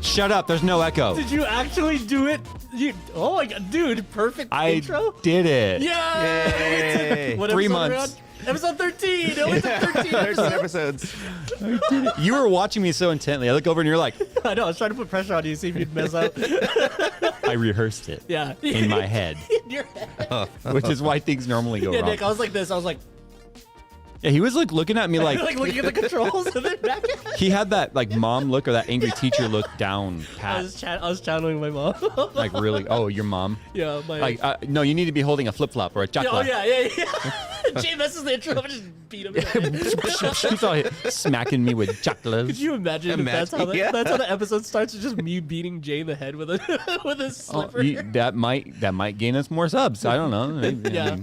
Shut up. There's no echo. Did you actually do it? Oh my god, dude! Perfect intro. I did it. Yay! What 3 episode months. Episode 13. It only took 13 episodes. I did it. You were watching me so intently. I look over and you're like, I know. I was trying to put pressure on you, see if you'd mess up. I rehearsed it. Yeah. In my head. In your head. Which is why things normally go Yeah, wrong. Nick, I was like this. I was like, Yeah, he was like looking at me like, like looking at the controls and then back. he had that like mom look or that angry teacher look down pat. I was channeling my mom. Like really? Oh, your mom? Yeah, my. Like no, you need to be holding a flip flop or a Yeah, oh chocolate. yeah. Jay messes the intro up and just beat him. In the head. He's all smacking me with chocolate. Could you imagine if that's how the episode starts? It's just me beating Jay in the head with a with a slipper. That might gain us more subs. I don't know. Yeah.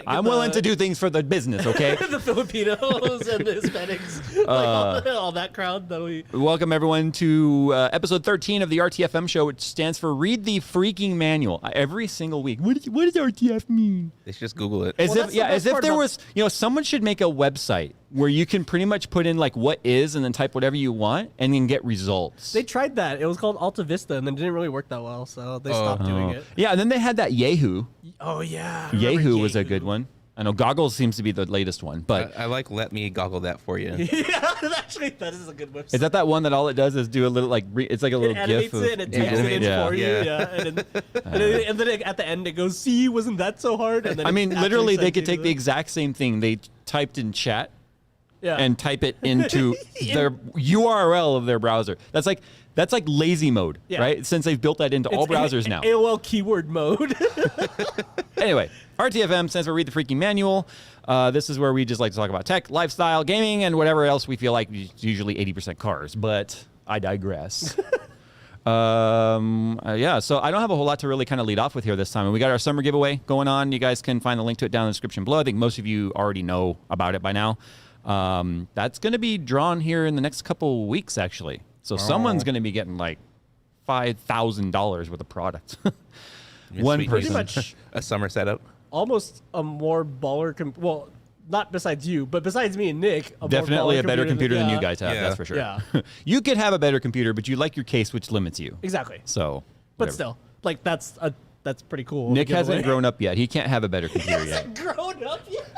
I'm willing to do things for the business, okay? The Filipinos and the Hispanics, like all that crowd. Welcome, everyone, to episode 13 of the RTFM show, which stands for Read the Freaking Manual. Every single week. What does RTF mean? They should just Google it. As if there was, someone should make a website where you can pretty much put in like what is and then type whatever you want and then get results. They tried that. It was called Alta Vista and then it didn't really work that well, so they stopped doing it. Yeah, and then they had that Yahoo. Oh, yeah. Yahoo was a good one. I know Goggles seems to be the latest one, but I like let me goggle that for you. Yeah, actually, that is a good website. is that one that all it does is do a little like it's like a little animates gif it and it types it in for you. Yeah. And then at the end it goes, "See, wasn't that so hard?" And then I mean, literally, they could take the exact same thing they typed in chat and type it into their URL of their browser. That's like lazy mode, right? Since they've built that into all browsers now. AOL keyword mode. Anyway, RTFM stands for Read the Freaking Manual. This is where we just like to talk about tech, lifestyle, gaming, and whatever else we feel like. Usually 80% cars, but I digress. Yeah, so I don't have a whole lot to really kind of lead off with here this time. And we got our summer giveaway going on. You guys can find the link to it down in the description below. I think most of you already know about it by now. That's going to be drawn here in the next couple weeks, actually. So someone's going to be getting like $5,000 worth of product. One person. Pretty much a summer setup. Almost a more baller. Well, not besides you, but besides me and Nick. Definitely a better computer than you guys have. Yeah. That's for sure. Yeah. You could have a better computer, but you like your case, which limits you. Exactly. So, But whatever. still, like that's pretty cool. Nick hasn't grown up yet. He can't have a better computer yet. Grown up yet?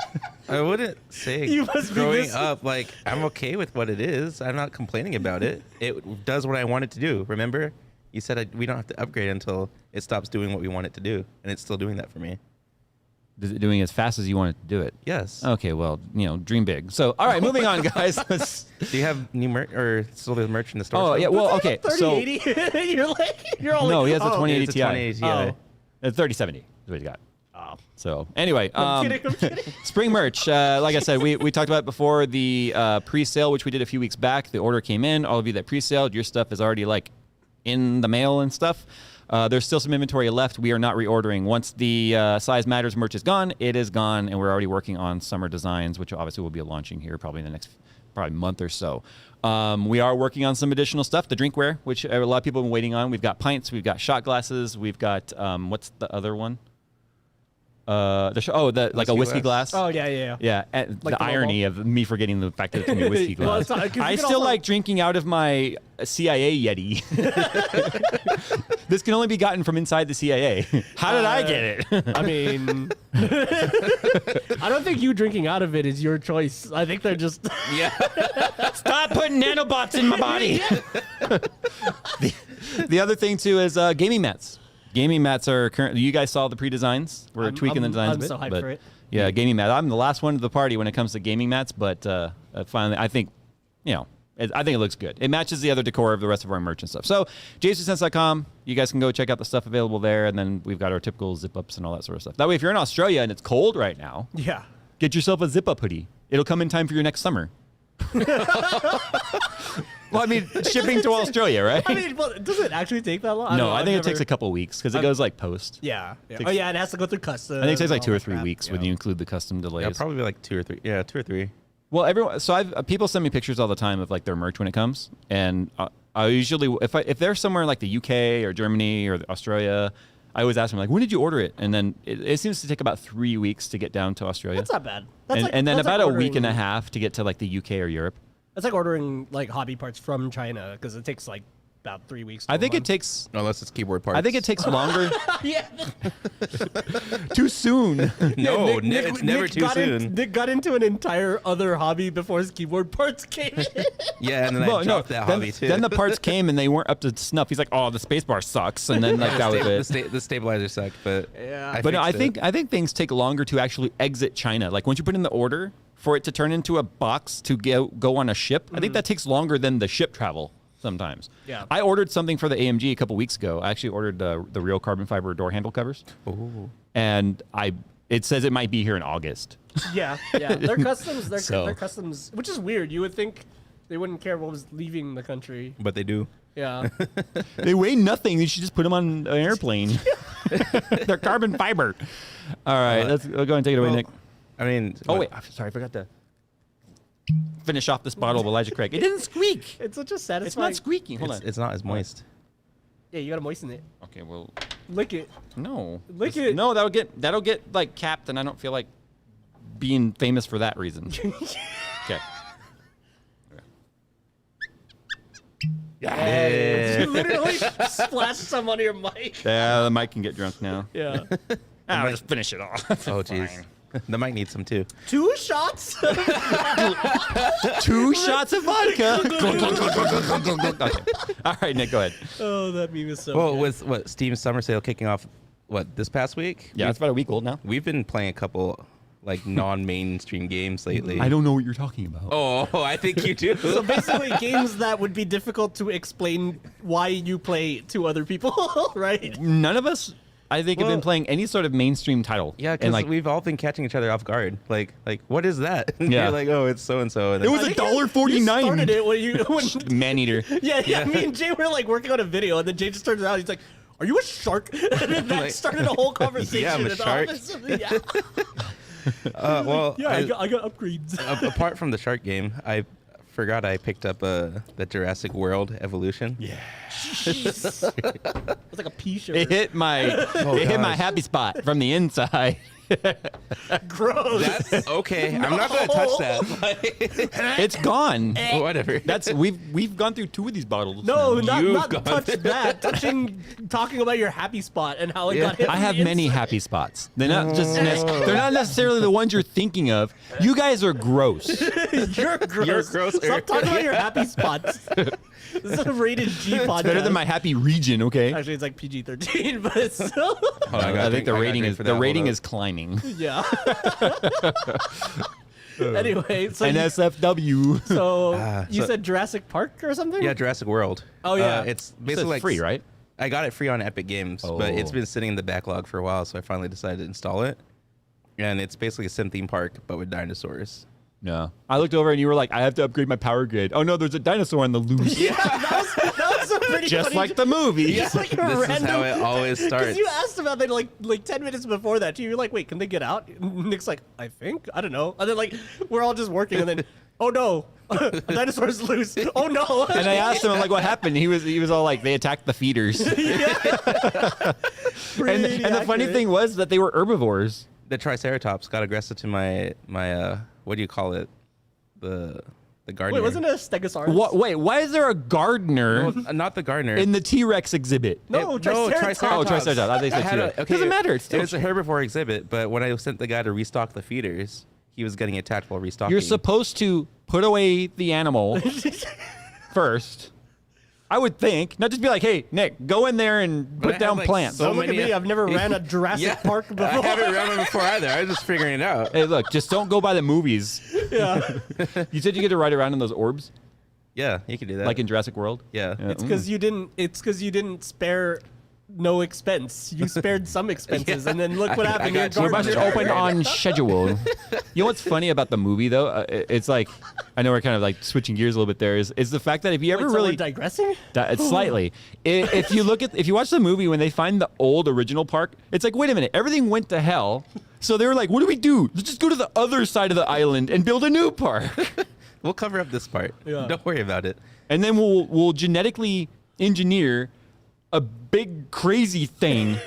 I wouldn't say You must be growing up. Like, I'm okay with what it is. I'm not complaining about it. It does what I want it to do. Remember? You said we don't have to upgrade until it stops doing what we want it to do. And it's still doing that for me. Is it doing as fast as you want it to do it? Yes. Okay, well, dream big. So, all right, moving on, guys. Do you have new merch or still the merch in the store? Oh, yeah, well, okay. So, 3080. You're all no, like, he has a 2080 it's a Ti. 2080 Ti. Oh. A 3070 is what he's got. Oh. So, anyway, I'm kidding. spring merch. Like I said, we talked about it before, the pre-sale, which we did a few weeks back. The order came in. All of you that pre-saled, your stuff is already like in the mail and stuff. There's still some inventory left. We are not reordering. Once the Size Matters merch is gone, it is gone, and we're already working on summer designs, which obviously will be launching here probably in the next month or so. We are working on some additional stuff, the drinkware, which a lot of people have been waiting on. We've got pints, we've got shot glasses, we've got what's the other one? Like a whiskey glass. Oh yeah. Yeah, and Like the irony of me forgetting the fact that it's a whiskey Well, glass. it's not- 'cause you I can still also- like drinking out of my CIA Yeti. This can only be gotten from inside the CIA. How did I get it? I mean, I don't think you drinking out of it is your choice. I think they're just Stop putting nanobots in my body. The other thing too is gaming mats. Gaming mats are currently. You guys saw the pre-designs. We're tweaking the designs a bit. I'm so hyped but for it. Yeah, gaming mat. I'm the last one to the party when it comes to gaming mats, but finally, I think, I think it looks good. It matches the other decor of the rest of our merch and stuff. So, jssense.com, you guys can go check out the stuff available there, and then we've got our typical zip-ups and all that sort of stuff. That way, if you're in Australia and it's cold right now, get yourself a zip-up hoodie. It'll come in time for your next summer. Well, I mean, shipping to Australia, right? I mean, well, does it actually take that long? No, I think it takes a couple weeks because it goes like post. Yeah. Takes- Oh yeah, it has to go through customs. I think it takes like 2 or all 3 that weeks crap. when you include the custom delays. Yeah, probably like 2 or 3. Yeah, 2 or 3. Well, everyone. So people send me pictures all the time of like their merch when it comes, and I usually if they're somewhere in like the UK or Germany or Australia, I always ask them like, when did you order it? And then it seems to take about 3 weeks to get down to Australia. That's not bad. That's And then that's about like a week and a ordering- half to get to like the UK or Europe. It's like ordering like hobby parts from China because it takes like about 3 weeks. To I a think it month. takes. Unless it's keyboard parts. I think it takes longer. Yeah. Too soon. No, it's never too soon. Nick got into an entire other hobby before his keyboard parts came in. Yeah, and then I dropped that then, hobby too. then the parts came and they weren't up to snuff. He's like, "Oh, the spacebar sucks," and then like that was it. The stabilizer sucked, but Yeah. But no, I fixed it. think things take longer to actually exit China. Like once you put in the order for it to turn into a box to go on a ship, I think that takes longer than the ship travel sometimes. Yeah. I ordered something for the AMG a couple weeks ago. I actually ordered the real carbon fiber door handle covers. Ooh. And it says it might be here in August. Yeah. They're customs. They're, So- they're customs, which is weird. You would think they wouldn't care what was leaving the country. But they do. Yeah. They weigh nothing. You should just put them on an airplane. They're carbon fiber. All right, let's go and take it away, Well, Nick. I mean, Oh wait, sorry, I forgot to finish off this bottle of Elijah Craig. It didn't squeak. It's such a satisfying. It's not squeaking. Hold on. it's not as moist. Yeah, you gotta moisten it. Okay, well, Lick it. no. Lick it. No, that'll get like capped, and I don't feel like being famous for that reason. Okay. Yeah. You literally splashed some on your mic. Yeah, the mic can get drunk now. Yeah. I'll just finish it off. Oh jeez. The mic needs some too. 2 shots. 2 shots of vodka. Okay. All right, Nick, go ahead. Oh, that meme is so. Well, good. with what Steam's summer sale kicking off, this past week? Yeah, it's about a week old now. We've been playing a couple like non-mainstream games lately. I don't know what you're talking about. Oh, I think you do. So basically, games that would be difficult to explain why you play to other people, right? None of us, I think, have been playing any sort of mainstream title. Yeah, And, because like, we've all been catching each other off guard. Like what is that? And Yeah. You're like, oh, it's so and so. It was I think $1.49. You started it when you. When, Man eater. yeah. Me and Jay were like working on a video, and then Jay just turns out. He's like, "Are you a shark?" And then that Like, started a whole conversation. yeah, I'm a in the shark. office. Yeah. Well, Yeah, I got upgrades. apart from the shark game, I forgot I picked up the Jurassic World Evolution. Yeah. It's like a pea shirt. It hit my hit my gosh. happy spot from the inside. Gross. That's okay. I'm not gonna touch that. Like, It's gone. whatever. That's we've gone through 2 of these bottles. No, now. not You've touch gone- that. Talking about your happy spot and how it Yeah. got hit. I from have the many inside. happy spots. They're not just they're not necessarily the ones you're thinking of. You guys are gross. You're gross. You're gross, Stop Eric. talking about your happy spots. This is a rated G podcast. Better than my happy region, okay? Actually, it's like PG-13, but it's still. Hold on, I gotta think the gotta rating drink is for that. Hold up. climbing. Yeah. Anyway, so NSFW. you so- said Jurassic Park or something? Yeah, Jurassic World. Oh, yeah. It's It's basically like free, right? I got it free on Epic Games, but it's Oh. been sitting in the backlog for a while, so I finally decided to install it. And it's basically a sim theme park, but with dinosaurs. No. I looked over and you were like, I have to upgrade my power grid. Oh no, there's a dinosaur on the loose. Yeah, that was a pretty Just funny like the movie. Just like a This random, is how it always Because starts. you asked about that like 10 minutes before that. You were like, wait, can they get out? And Nick's like, I think. I don't know. And then like, we're all just working and then, oh no, a dinosaur's loose. Oh no. And I asked him, I'm like, what happened? He was all like, they attacked the feeders. and Pretty the funny accurate. thing was that they were herbivores. The Triceratops got aggressive to my what do you call it? The gardener. Wait, wasn't it a Stegosaurus? Wait, why is there a gardener Not the gardener. in the T-Rex exhibit? No, Triceratops. Oh, Triceratops. I think I so had too. a- okay, Doesn't matter. It's It still was a herbivore exhibit, but when I sent the guy to restock the feeders, he was getting attacked while restocking. You're supposed to put away the animal first. I would think, not just be like, "Hey, Nick, go in there and But I put down have, like, plants." Don't look at me. I've never ran a Jurassic Park before. I haven't run them before either. I was just figuring it out. Hey, look, just don't go by the movies. Yeah. You said you get to ride around in those orbs, Yeah, you can do that. like in Jurassic World. Yeah. It's because you didn't. It's because you didn't spare no expense. You spared some expenses, and then look what happened. got Your too We're about much to garden- open on schedule. You know what's funny about the movie though? It's like, I know we're kind of like switching gears a little bit. There is the fact that if you ever Wait, so really we're digressing. It's slightly. If you watch the movie when they find the old original park, it's like, wait a minute, everything went to hell. So they were like, what do we do? Let's just go to the other side of the island and build a new park, We'll cover up this part. Yeah. Don't worry about it. and then we'll genetically engineer a big crazy thing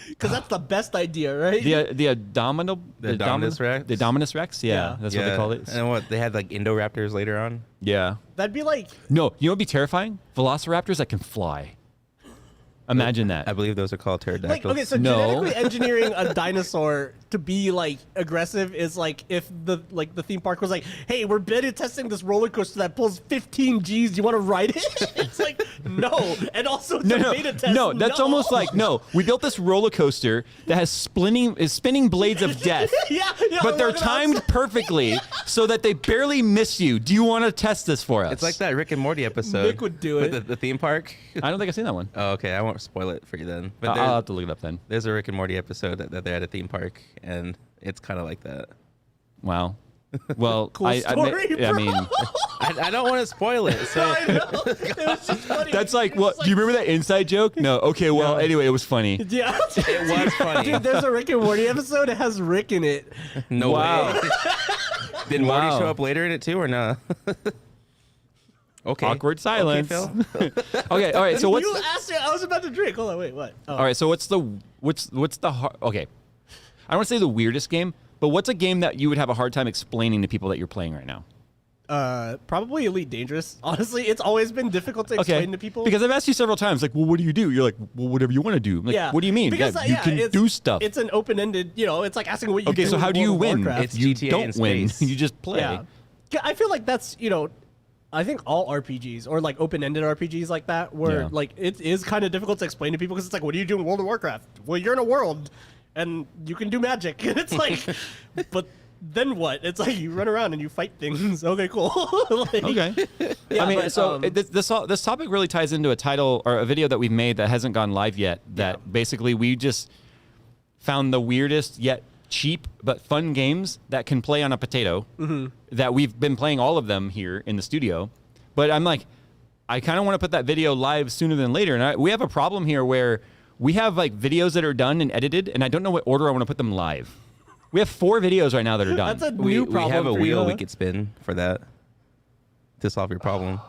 Because that's the best idea, right? The Dominus Rex? The Dominus Rex? Yeah, Yeah. that's what they call it. And what they had like Indoraptors later on. Yeah. That'd be like, No, you know what'd be terrifying? Velociraptors that can fly. Imagine that. I believe those are called pterodactyls. okay, so No. genetically engineering a dinosaur to be like aggressive is like if the theme park was like, hey, we're beta testing this roller coaster that pulls 15 Gs. Do you want to ride it? It's like, no. And also it's a beta test. No, that's almost like, no, we built this roller coaster that has spinning blades of death. yeah, But they're walking timed outside. perfectly so that they barely miss you. Do you want to test this for us? It's like that Rick and Morty episode. Nick would do with it. the theme park. I don't think I've seen that one. Oh, okay. I won't spoil it for you then. But I'll have to look it up then. there's a Rick and Morty episode that they're at a theme park, and it's kind of like that. Wow. Well, Cool story, I bro. mean, I don't want to spoil it. So I know. It was just funny. that's like, It was what? Do you remember that inside joke? No. Okay, well, anyway, it was funny. Yeah. it was funny. Dude, there's a Rick and Morty episode. It has Rick in it. No Wow. way. Did Morty Wow. show up later in it too, or no? Okay. Awkward silence. Okay, Phil. Okay, all right. So what's You asked it. I was about to drink. Hold on, wait, what? Oh. all right? So what's the okay? I don't want to say the weirdest game, but what's a game that you would have a hard time explaining to people that you're playing right now? Probably Elite Dangerous. Honestly, it's always been difficult to explain to people. Because I've asked you several times, like, well, what do you do? You're like, well, whatever you want to do. I'm like, yeah. what do you mean? Because, you can it's- do stuff. It's an open-ended, it's like asking what you Okay, do so how in do you World of win? Warcraft. It's You GTA don't in win. space. You just play. Yeah. I feel like that's, I think all RPGs or like open-ended RPGs like that, where Yeah. like it is kind of difficult to explain to people because it's like, what do you do in World of Warcraft? Well, you're in a world and you can do magic. And it's like, but then what? It's like you run around and you fight things. Okay, cool. Like, Okay. yeah, I mean, but, so this topic really ties into a title or a video that we've made that hasn't gone live yet. That basically we just found the weirdest yet cheap but fun games that can play on a potato. That we've been playing all of them here in the studio. But I'm like, I kind of want to put that video live sooner than later. And we have a problem here where we have like videos that are done and edited, and I don't know what order I want to put them live. We have 4 videos right now that are done. That's a We new problem. have a for wheel you, we huh? could spin for that to solve your problem.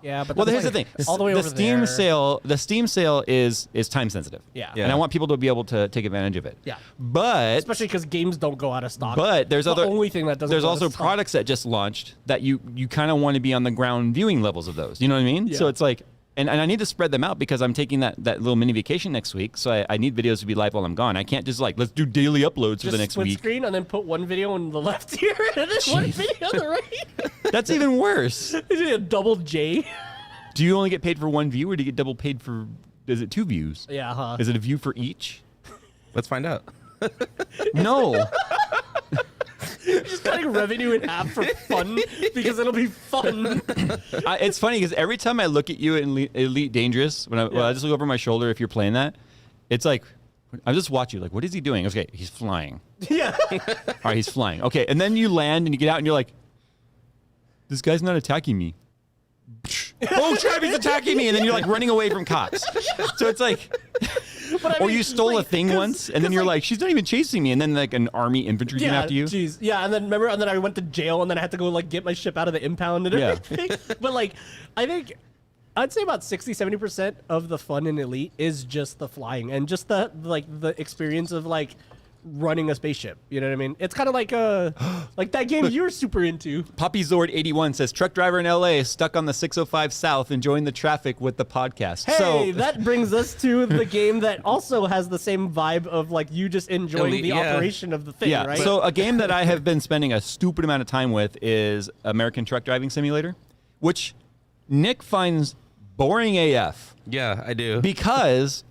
Yeah, but Well, that's here's the like thing. all the way the over Steam there. sale. The Steam sale is time sensitive. Yeah. Yeah. And I want people to be able to take advantage of it. Yeah. But Especially because games don't go out of stock. but there's the other only thing that doesn't. there's go out also of stock. products that just launched that you kind of want to be on the ground viewing levels of those. You know what I mean? So Yeah. it's like. And I need to spread them out because I'm taking that little mini vacation next week. So I need videos to be live while I'm gone. I can't just like, let's do daily uploads for Just the next split week. screen and then put one video on the left here and then one video on the right. That's even worse. Is it a double J? Do you only get paid for one view or do you get double paid for, is it 2 views? Yeah, huh? Is it a view for each? Let's find out. No. Just cutting revenue in half for fun because it'll be fun. It's funny because every time I look at you in Elite Dangerous, when I just look over my shoulder if you're playing that, it's like, I just watch you like, what is he doing? Okay, he's flying. Yeah. All right, he's flying. Okay, and then you land and you get out and you're like, this guy's not attacking me. Oh, crap, he's attacking me. And then you're like running away from cops. So it's like, But I or mean, you stole a like, thing 'cause- once and then 'cause, you're like, she's not even chasing me. And then like an army infantry came yeah, after you. Geez. Yeah, and then remember, and then I went to jail, and then I had to go like get my ship out of the impound and Yeah. everything. But like, I think I'd say about 60-70% of the fun in Elite is just the flying and just the experience of like running a spaceship. You know what I mean? It's kind of like like that game you're super into. Poppy Zord 81 says, truck driver in LA stuck on the 605 South enjoying the traffic with the podcast. Hey, So that brings us to the game that also has the same vibe of like you just enjoying Elite, the yeah. operation of the thing, yeah, right? so a game that I have been spending a stupid amount of time with is American Truck Driving Simulator, which Nick finds boring AF Yeah, I do. because,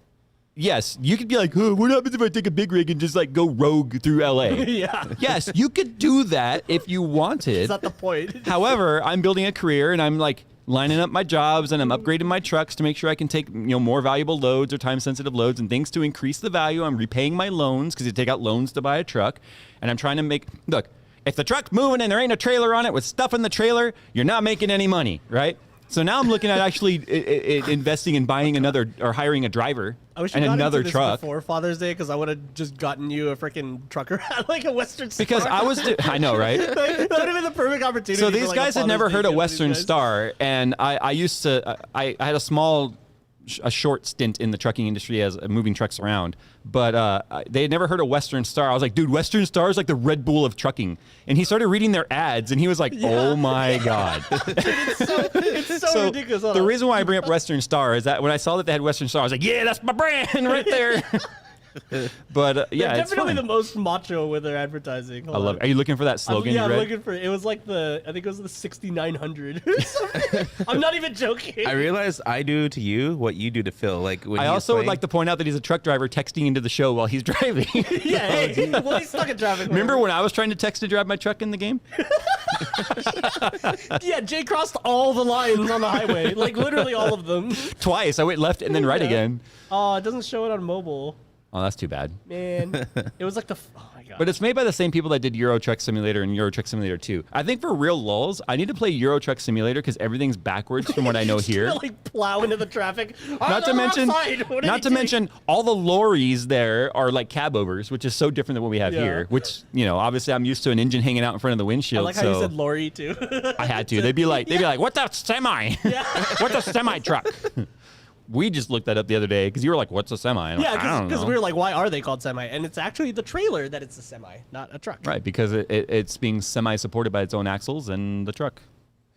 yes, you could be like, oh, what happens if I take a big rig and just like go rogue through LA? yeah, Yes, you could do that if you wanted. is that the point? However, I'm building a career and I'm like lining up my jobs and I'm upgrading my trucks to make sure I can take more valuable loads or time sensitive loads and things to increase the value. I'm repaying my loans because you take out loans to buy a truck, and I'm trying to look. If the truck's moving and there ain't a trailer on it with stuff in the trailer, you're not making any money, right? So now I'm looking at actually investing in buying another or hiring a driver I wish you and got another into this truck. before Father's Day because I would have just gotten you a freaking trucker at like a Western Star. Because I was, I know, right? that would have been the perfect opportunity. So for, these like, a guys had Father's never Day heard of gift to these Western guys. Star, and I used to, I had a small a short stint in the trucking industry as moving trucks around, but they had never heard of Western Star. I was like, dude, Western Star is like the Red Bull of trucking. And he started reading their ads, and he was like, oh my God. It's so ridiculous. The reason why I bring up Western Star is that when I saw that they had Western Star, I was like, yeah, that's my brand right there. But yeah, They're it's definitely fun. the most macho with their advertising. I love it. Are you looking for that slogan? Yeah, you I'm read? looking for it. Was like I think it was the 6900 or something. I'm not even joking. I realized I do to you what you do to Phil. Like when I he's also would playing- like to point out that he's a truck driver texting into the show while he's driving. Yeah, hey, well, he's stuck in traffic. Remember when I was trying to text to drive my truck in the game? Yeah, Jay crossed all the lines on the highway, like literally all of them. Twice. I went left and then right Yeah. again. Oh, it doesn't show it on mobile. Oh, that's too bad. Man, it was like oh my god. But it's made by the same people that did Euro Truck Simulator and Euro Truck Simulator 2. I think for real lulz, I need to play Euro Truck Simulator because everything's backwards from what I know here. Like plow into the traffic. Not to mention, all the lorries there are like cab overs, which is so different than what we have Yeah. here. Which obviously I'm used to an engine hanging out in front of the I windshield. like how so you said lorry too. I had to. They'd be like, "What the semi? What the semi truck?" We just looked that up the other day because you were like, "What's a semi?" And I'm like, I Yeah, don't because know. we were like, why are they called semi? And it's actually the trailer that it's a semi, not a truck. Right, because it's being semi-supported by its own axles and the truck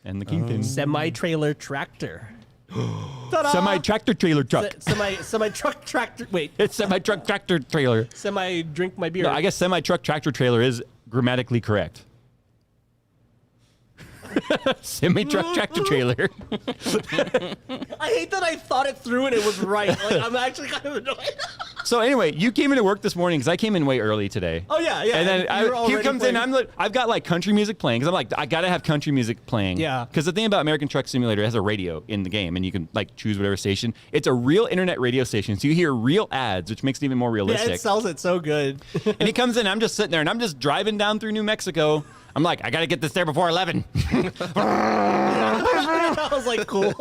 and the kingpin. Semi-trailer tractor. Ta-da! Semi-tractor trailer truck. Semi-truck tractor. Wait, It's semi-truck tractor trailer. semi-drink my beer. No, I guess semi-truck tractor trailer is grammatically correct. Semi-truck tractor trailer. I hate that I thought it through and it was right. Like, I'm actually kind of annoyed. So anyway, you came into work this morning because I came in way early today. Oh, yeah. And then You were he already comes playing. in. I've got like country music playing because I'm like, I gotta have country music playing. Yeah. Because the thing about American Truck Simulator, it has a radio in the game, and you can like choose whatever station. It's a real internet radio station, so you hear real ads, which makes it even more Yeah, realistic. it sells it so good. And he comes in. I'm just sitting there, and I'm just driving down through New Mexico. I'm like, I gotta get this there before 11. I was like, cool.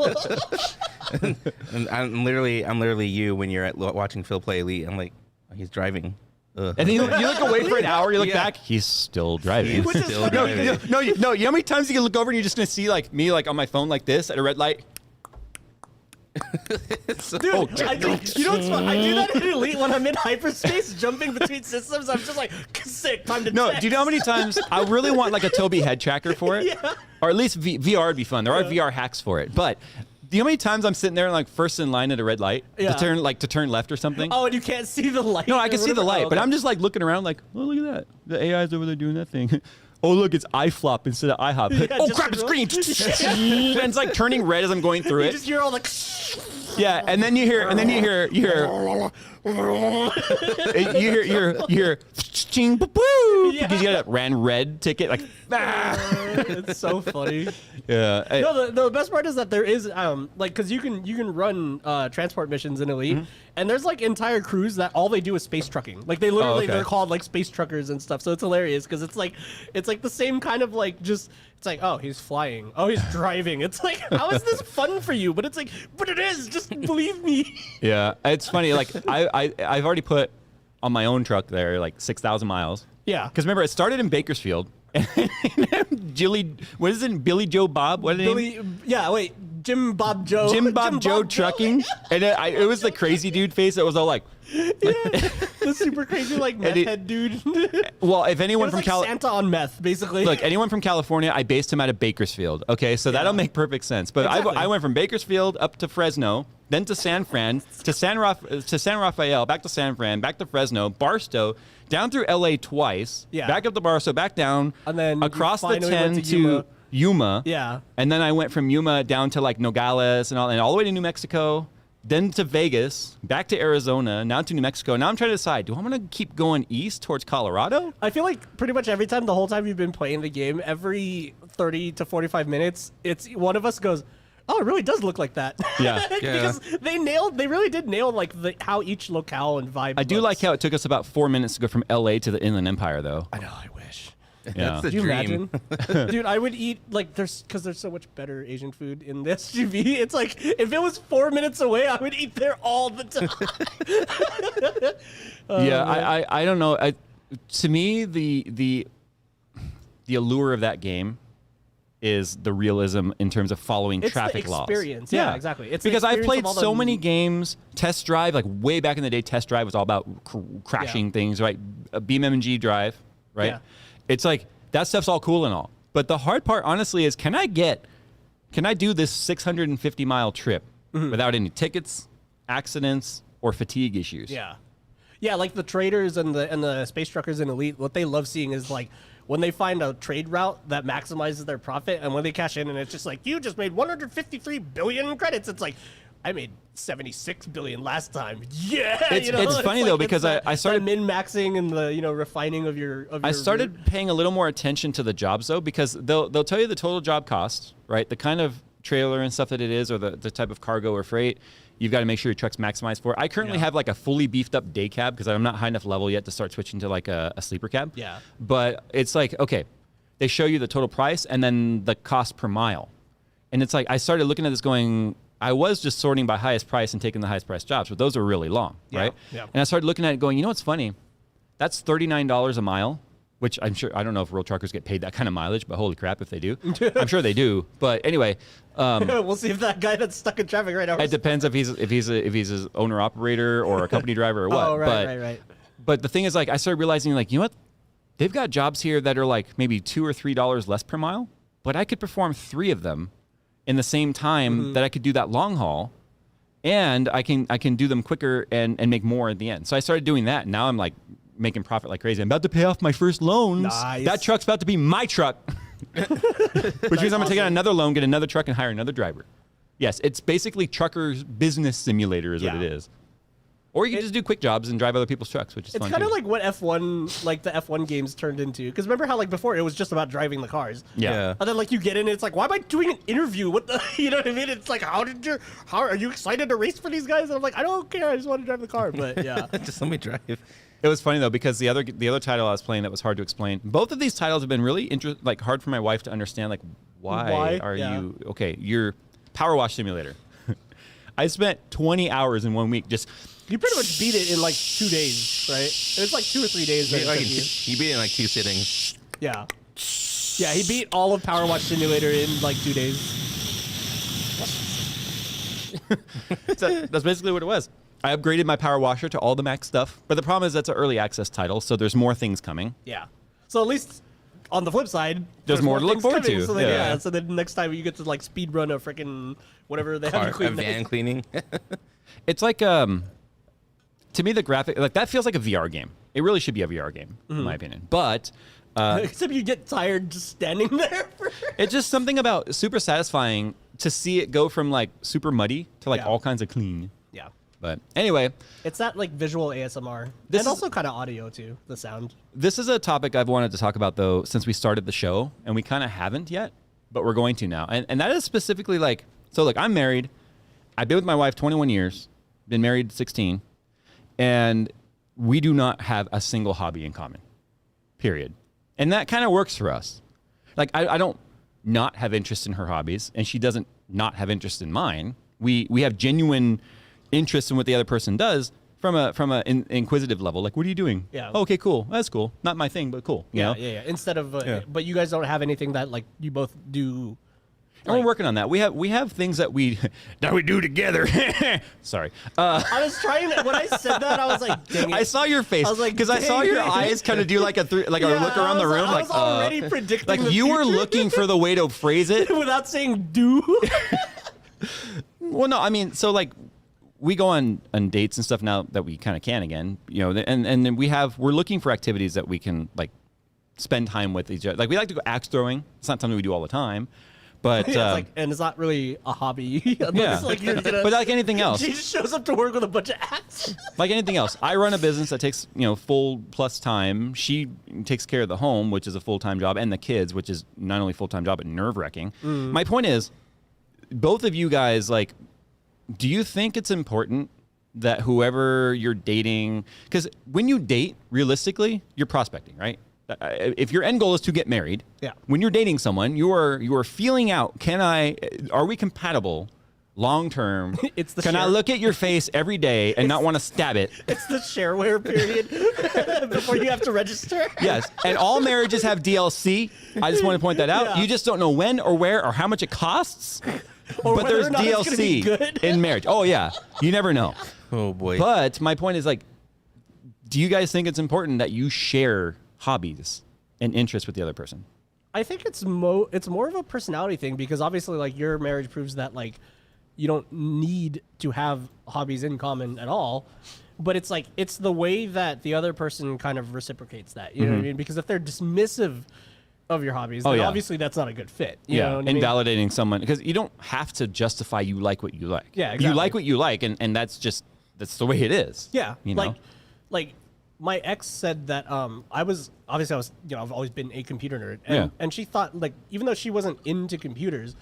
And I'm literally you when you're watching Phil play Elite. I'm like, oh, he's driving. Ugh. And then you look away for an hour. You look Yeah. back. He's still driving. He's Which is still funny. driving. No, you know how many times you can look over and you're just gonna see like me like on my phone like this at a red light. Dude, Oh, I do, you know what's fun? I do that in Elite when I'm in hyperspace, jumping between systems. I'm just like, sick, time to No, text. do you know how many times I really want like a Tobii head tracker for it? Yeah. Or at least VR would be fun. There are VR hacks for it. But do you know how many times I'm sitting there like first in line at a red light Yeah. to turn left or something? Oh, and you can't see the light? No, I can see the light, Oh, but okay. I'm just like looking around like, oh, look at that. The AI's over there doing that thing. Oh, look, it's iFlop instead of IHOP. Yeah, Oh, just crap, it's green. And it's like turning red as I'm going through You it. just hear all the... Yeah, and then you hear, ching, boo, Yeah. because you got a ran red ticket, like, It's so funny. yeah. No, the best part is that there is like because you can run transport missions in Elite, and there's like entire crews that all they do is space trucking. Like they literally okay. they're called like space truckers and stuff. So it's hilarious because it's like the same kind of like just it's like, oh, he's flying, oh, he's driving. It's like, how is this fun for you? But it's like, but it is. Just believe me. Yeah, it's funny. Like I've already put on my own truck there like 6,000 miles. Yeah. Because remember, it started in Bakersfield. What is it? Billy Joe Bob? What is the name? Billy, yeah, wait, Jim Bob Joe. Jim Bob Joe Trucking. And it was the crazy dude face that was all like, The super crazy like meth it- head dude. well, if It anyone was from like Santa on meth, basically. Look, anyone from California, I based him out of Bakersfield. Okay, so that'll make perfect sense. But Exactly. I went from Bakersfield up to Fresno, then to San Fran, to San Rafael, back to San Fran, back to Fresno, Barstow, down through LA twice, Yeah. back up to Barstow, back down, And then you across the finally 10 went to to Yuma. Yeah. And then I went from Yuma down to like Nogales and all the way to New Mexico, then to Vegas, back to Arizona, now to New Mexico. Now I'm trying to decide, do I want to keep going east towards Colorado? I feel like pretty much every time, the whole time you've been playing the game, every 30 to 45 minutes, it's one of us goes, oh, it really does look like that. Yeah. Because they really did nail like how each locale and vibe I do looks. like how it took us about 4 minutes to go from LA to the Inland Empire, though. I know, I wish. Yeah. That's the Could you dream. imagine? Dude, I would eat like there's so much better Asian food in the SUV. It's like if it was 4 minutes away, I would eat there all the time. Yeah, I don't know. To me, the allure of that game is the realism in terms of following It's traffic the laws. experience. Yeah, exactly. It's the because I've experience played of all the- so many games. Test Drive, like way back in the day, Test Drive was all about crashing things, right? BeamNG Drive, right? Yeah. It's like that stuff's all cool and all, but the hard part, honestly, is can I do this 650-mile trip without any tickets, accidents, or fatigue issues? Yeah. Yeah, like the traders and the space truckers in Elite, what they love seeing is like when they find a trade route that maximizes their profit, and when they cash in and it's just like, you just made 153 billion credits, it's like, I made 76 billion last time. Yeah, It's funny though, because I started min-maxing and the refining of your I started route. paying a little more attention to the jobs though, because they'll tell you the total job cost, right? The kind of trailer and stuff that it is, or the type of cargo or freight. You've got to make sure your truck's maximized for it. I currently have like a fully beefed up day cab because I'm not high enough level yet to start switching to like a sleeper cab. Yeah. But it's like, okay, they show you the total price and then the cost per mile. And it's like, I started looking at this going, I was just sorting by highest price and taking the highest price jobs, but those are really long, right? Yeah. And I started looking at it going, you know what's funny? That's $39 a mile, which I'm sure, I don't know if real truckers get paid that kind of mileage, but holy crap if they do. I'm sure they do. But anyway, We'll see if that guy that's stuck in traffic right now. it depends if he's his owner operator or a company driver or what. Oh, right. But the thing is, like, I started realizing, like, you know what? They've got jobs here that are like maybe $2 or $3 less per mile, but I could perform 3 of them in the same time that I could do that long haul, and I can do them quicker and make more at the end. So I started doing that. And now I'm like making profit like crazy. I'm about to pay off my first loans. Nice. That truck's about to be my truck. Which means I'm gonna take out another loan, get another truck, and hire another driver. Yes, it's basically trucker's business simulator is what it is. Or you can just do quick jobs and drive other people's trucks, which is It's fun kind of too. like what F1, like the F1 games turned into. Because remember how like before it was just about driving the cars. Yeah. And then like you get in, and it's like, why am I doing an interview? What the, you know what I mean? It's like, how are you excited to race for these guys? And I'm like, I don't care, I just want to drive the car. But yeah. Just let me drive. It was funny though because the other title I was playing that was hard to explain. Both of these titles have been really like hard for my wife to understand. Like, why are you okay? Your Power Wash Simulator. I spent 20 hours in 1 week just. You pretty much beat it in like 2 days, right? It's like 2 or 3 days. That it took you. You beat it in like 2 sittings. Yeah. Yeah, he beat all of Power Wash Simulator in like 2 days. So that's basically what it was. I upgraded my power washer to all the max stuff, but the problem is that's an early access title, so there's more things coming. Yeah. So at least on the flip side, There's more to look things forward coming. to. So then, Yeah. so then next time you get to like speed run a freaking whatever they have you A clean. van cleaning. It's like to me the graphic like that feels like a VR game. It really should be a VR game, in my opinion. But Except you get tired just standing there. it's just something about super satisfying to see it go from like super muddy to like Yeah. all kinds of clean. Yeah. But anyway, It's that like visual ASMR. This and is- also kind of audio too, the sound. this is a topic I've wanted to talk about though since we started the show, and we kind of haven't yet, but we're going to now. And that is specifically like, so look, I'm married. I've been with my wife 21 years, been married 16, and we do not have a single hobby in common, period. And that kind of works for us. Like, I don't not have interest in her hobbies, and she doesn't not have interest in mine. We have genuine interest in what the other person does from a inquisitive level. Like, what are you doing? Yeah. Oh, okay, cool. That's cool. Not my thing, but cool. You know? Yeah. Instead of, Yeah. but you guys don't have anything that like you both do. And we're working on that. We have things that we do together. Sorry. I was trying to, when I said that, I was like, dang it. I saw your face I was like, because I saw dang your it. eyes kind of do like a Yeah, look around the room, I was already predicting like the you were future. looking for the way to phrase it. without saying do. Well, no, I mean, so like we go on dates and stuff now that we kind of can again, you know, and then we're looking for activities that we can like spend time with each other. Like we like to go axe throwing. It's not something we do all the time, but Yeah, it's like, and it's not really a hobby. Unless, yeah. like, you're gonna, But like anything else, she just shows up to work with a bunch of axes. like anything else, I run a business that takes, you know, full plus time. She takes care of the home, which is a full-time job, and the kids, which is not only full-time job but nerve-wracking. My point is, both of you guys, like, do you think it's important that whoever you're dating, because when you date, realistically, you're prospecting, right? If your end goal is to get married, Yeah. when you're dating someone, you are feeling out, are we compatible long term? It's the Can I share- look at your face every day and not want to stab it? It's the shareware period before you have to register. Yes, and all marriages have DLC. I just want to point that out. Yeah. You just don't know when or where or how much it costs. Or But whether there's or not it's gonna be good. DLC in marriage. Oh yeah, you never know. Oh boy. But my point is like, do you guys think it's important that you share hobbies and interests with the other person? I think it's more of a personality thing because obviously like your marriage proves that like you don't need to have hobbies in common at all. But it's like it's the way that the other person kind of reciprocates that. You know what I mean? Because if they're dismissive of your hobbies, then yeah. obviously that's not a good fit. You know what I mean? Invalidating someone because you don't have to justify you like what you like. Yeah, You exactly. like what you like, and that's the way it is. Yeah, you know? like my ex said that I was I've always been a computer nerd, and, Yeah. and she thought like even though she wasn't into computers,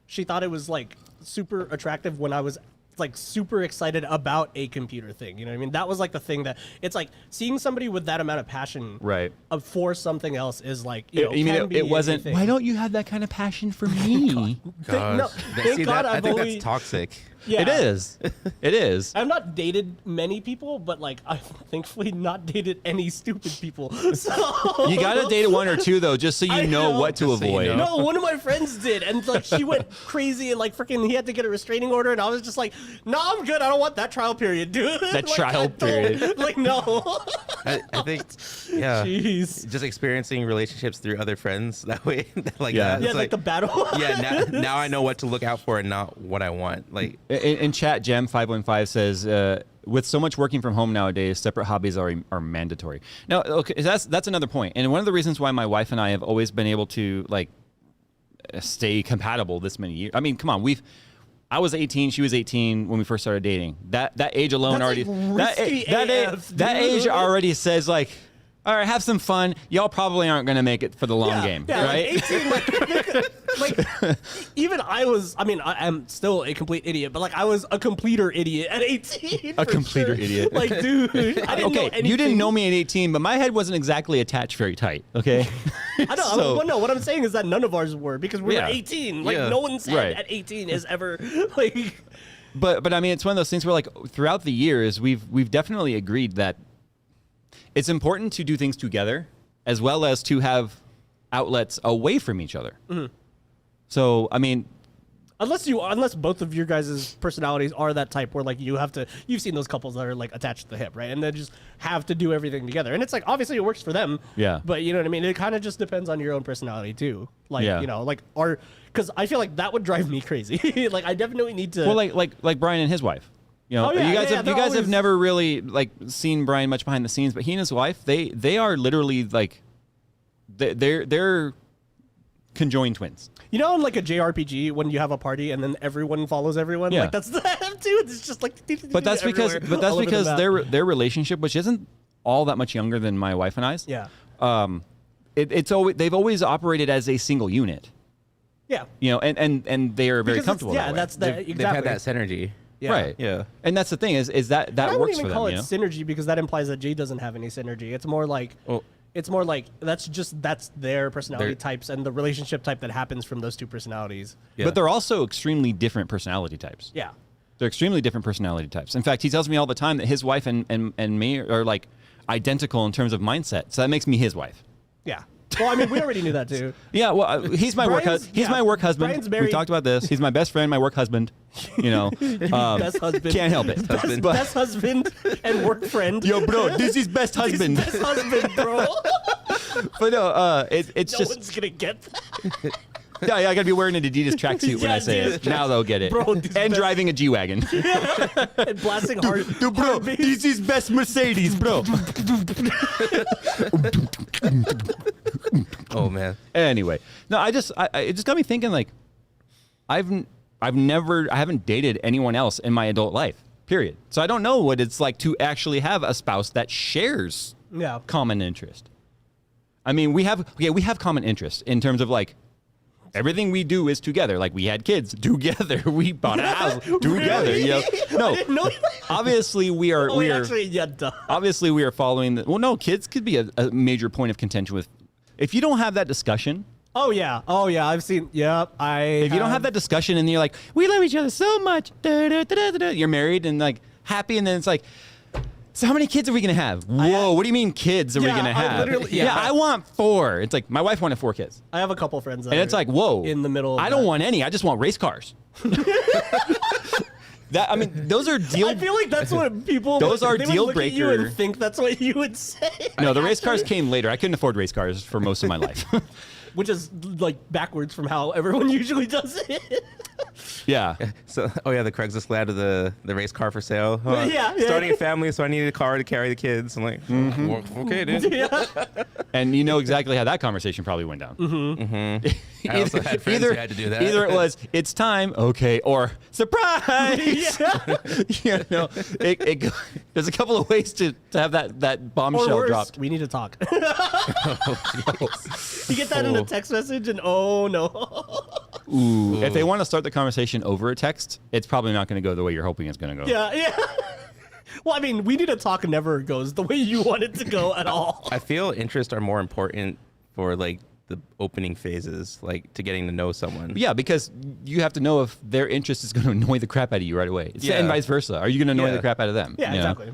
she thought it was like super attractive when I was like super excited about a computer thing. You know what I mean? That was like the thing that it's like seeing somebody with that amount of passion Right. For something else is like you know, You mean can be it wasn't? anything. Why don't you have that kind of passion for me? Gosh. no, thank God I I've think only- that's toxic. Yeah. It is. It is. I've not dated many people, but like I've thankfully not dated any stupid people. So You gotta date one or two though, just so you I know know. what to Just so you avoid. know. No, one of my friends did, and like she went crazy, and like freaking, he had to get a restraining order, and I was just like, "No, I'm good. I don't want that trial period, dude." That Like, trial I don't- period. Like no. I think, yeah. Jeez. Just experiencing relationships through other friends that way, like Yeah. that. Yeah, It's like the battle. yeah. Now I know what to look out for and not what I want. Like In chat, Gem515 says, with so much working from home nowadays, separate hobbies are mandatory. Now, okay, that's another point. And one of the reasons why my wife and I have always been able to like stay compatible this many years. I mean, come on, I was 18, she was 18 when we first started dating. That age alone That's, already like, risky AF, that dude. age already says like, all right, have some fun. Y'all probably aren't going to make it for the long game, yeah, right? Like 18, like even I'm still a complete idiot, but like I was a completer idiot at 18. A for completer sure. idiot. Like, dude, I didn't know Okay, anything. you didn't know me at 18, but my head wasn't exactly attached very tight, okay? I know. So- Well, no, what I'm saying is that none of ours were because we Yeah. were 18. Like Yeah. no one's head Right. at 18 is ever like. But I mean, it's one of those things where like throughout the years, we've definitely agreed that it's important to do things together as well as to have outlets away from each other. So, I mean, Unless both of your guys' personalities are that type where like you've seen those couples that are like attached to the hip, right? And they just have to do everything together. And it's like obviously it works for them. Yeah. But you know what I mean? It kind of just depends on your own personality too. Like, Yeah. you know, like because I feel like that would drive me crazy. Like I definitely need to well, like Brian and his wife. You know, Oh, yeah, you guys yeah, have they're have always- never really like seen Brian much behind the scenes, but he and his wife, they are literally like they're conjoined twins. You know, in like a JRPG, when you have a party and then everyone follows everyone, Yeah. like that's the too. It's just like. But that's because everywhere, all over the map. their relationship, which isn't all that much younger than my wife and I's. Yeah. It's always they've always operated as a single unit. Yeah. You know, and they are very Because it's- comfortable. Yeah, that way. that's the exactly. they've had that synergy. Yeah. Right. Yeah. And that's the thing is that I wouldn't works even for them. call it You know? synergy because that implies that Jay doesn't have any synergy. It's more like Oh. it's more like that's their personality They're- types and the relationship type that happens from those two personalities. Yeah. But they're also extremely different personality types. Yeah. They're extremely different personality types. In fact, he tells me all the time that his wife and me are like identical in terms of mindset. So that makes me his wife. Yeah. Well, I mean, we already knew that too. Yeah, well, he's my Brian's- he's yeah, my work husband. Brian's We've married- talked about this. He's my best friend, my work husband. You know, Best husband. can't help it. Husband. But- Best husband and work friend. yo, bro, this is best husband. Best husband, bro. But no, it's No just one's gonna get that. yeah, I gotta be wearing an Adidas tracksuit when I Yeah, say Adidas it. Now they'll get it. Bro, this and best- driving a G wagon. And blasting hard. Dude, bro, hard bass. this is best Mercedes, bro. Oh man. Anyway, no, it just got me thinking. Like, I haven't dated anyone else in my adult life. Period. So I don't know what it's like to actually have a spouse that shares Yeah. common interest. I mean, we have common interest in terms of like everything we do is together. Like we had kids together, we bought a house together. You know, no, No. obviously we are Oh, we wait, are actually, yeah, duh. obviously we are following the. Well, no, kids could be a major point of contention with. If you don't have that discussion Oh yeah, I've seen. Yep, If you don't have that discussion and you're like, we love each other so much, you're married and like happy, and then it's like, so how many kids are we gonna have? Whoa, what do you mean kids are we gonna have? I want 4. It's like my wife wanted 4 kids. I have a couple friends, that and it's like, whoa, in the middle. I don't want any. I just want race cars. Those are deal. I feel like that's what people. Those are they deal would look at you breaker. and think that's what you would say. No, the race cars came later. I couldn't afford race cars for most of my life. Which is like backwards from how everyone usually does it. Yeah. So, the Craigslist ad of the race car for sale. Yeah. Starting a family, so I needed a car to carry the kids. I'm like, well, okay, dude. Yeah. And you know exactly how that conversation probably went down. I also had friends who had to do that. Either it was, it's time, okay, or surprise. Yeah. There's a couple of ways to have that bombshell Or worse, dropped. we need to talk. You get that in a text message, and oh no. Ooh. If they want to start the conversation over a text, it's probably not going to go the way you're hoping it's going to go. Yeah. Well, I mean, we need to talk never goes the way you want it to go at all. I feel interests are more important for like the opening phases, like to getting to know someone. Yeah, because you have to know if their interest is going to annoy the crap out of you right away. And vice versa. Are you going to annoy the crap out of them? Yeah, exactly.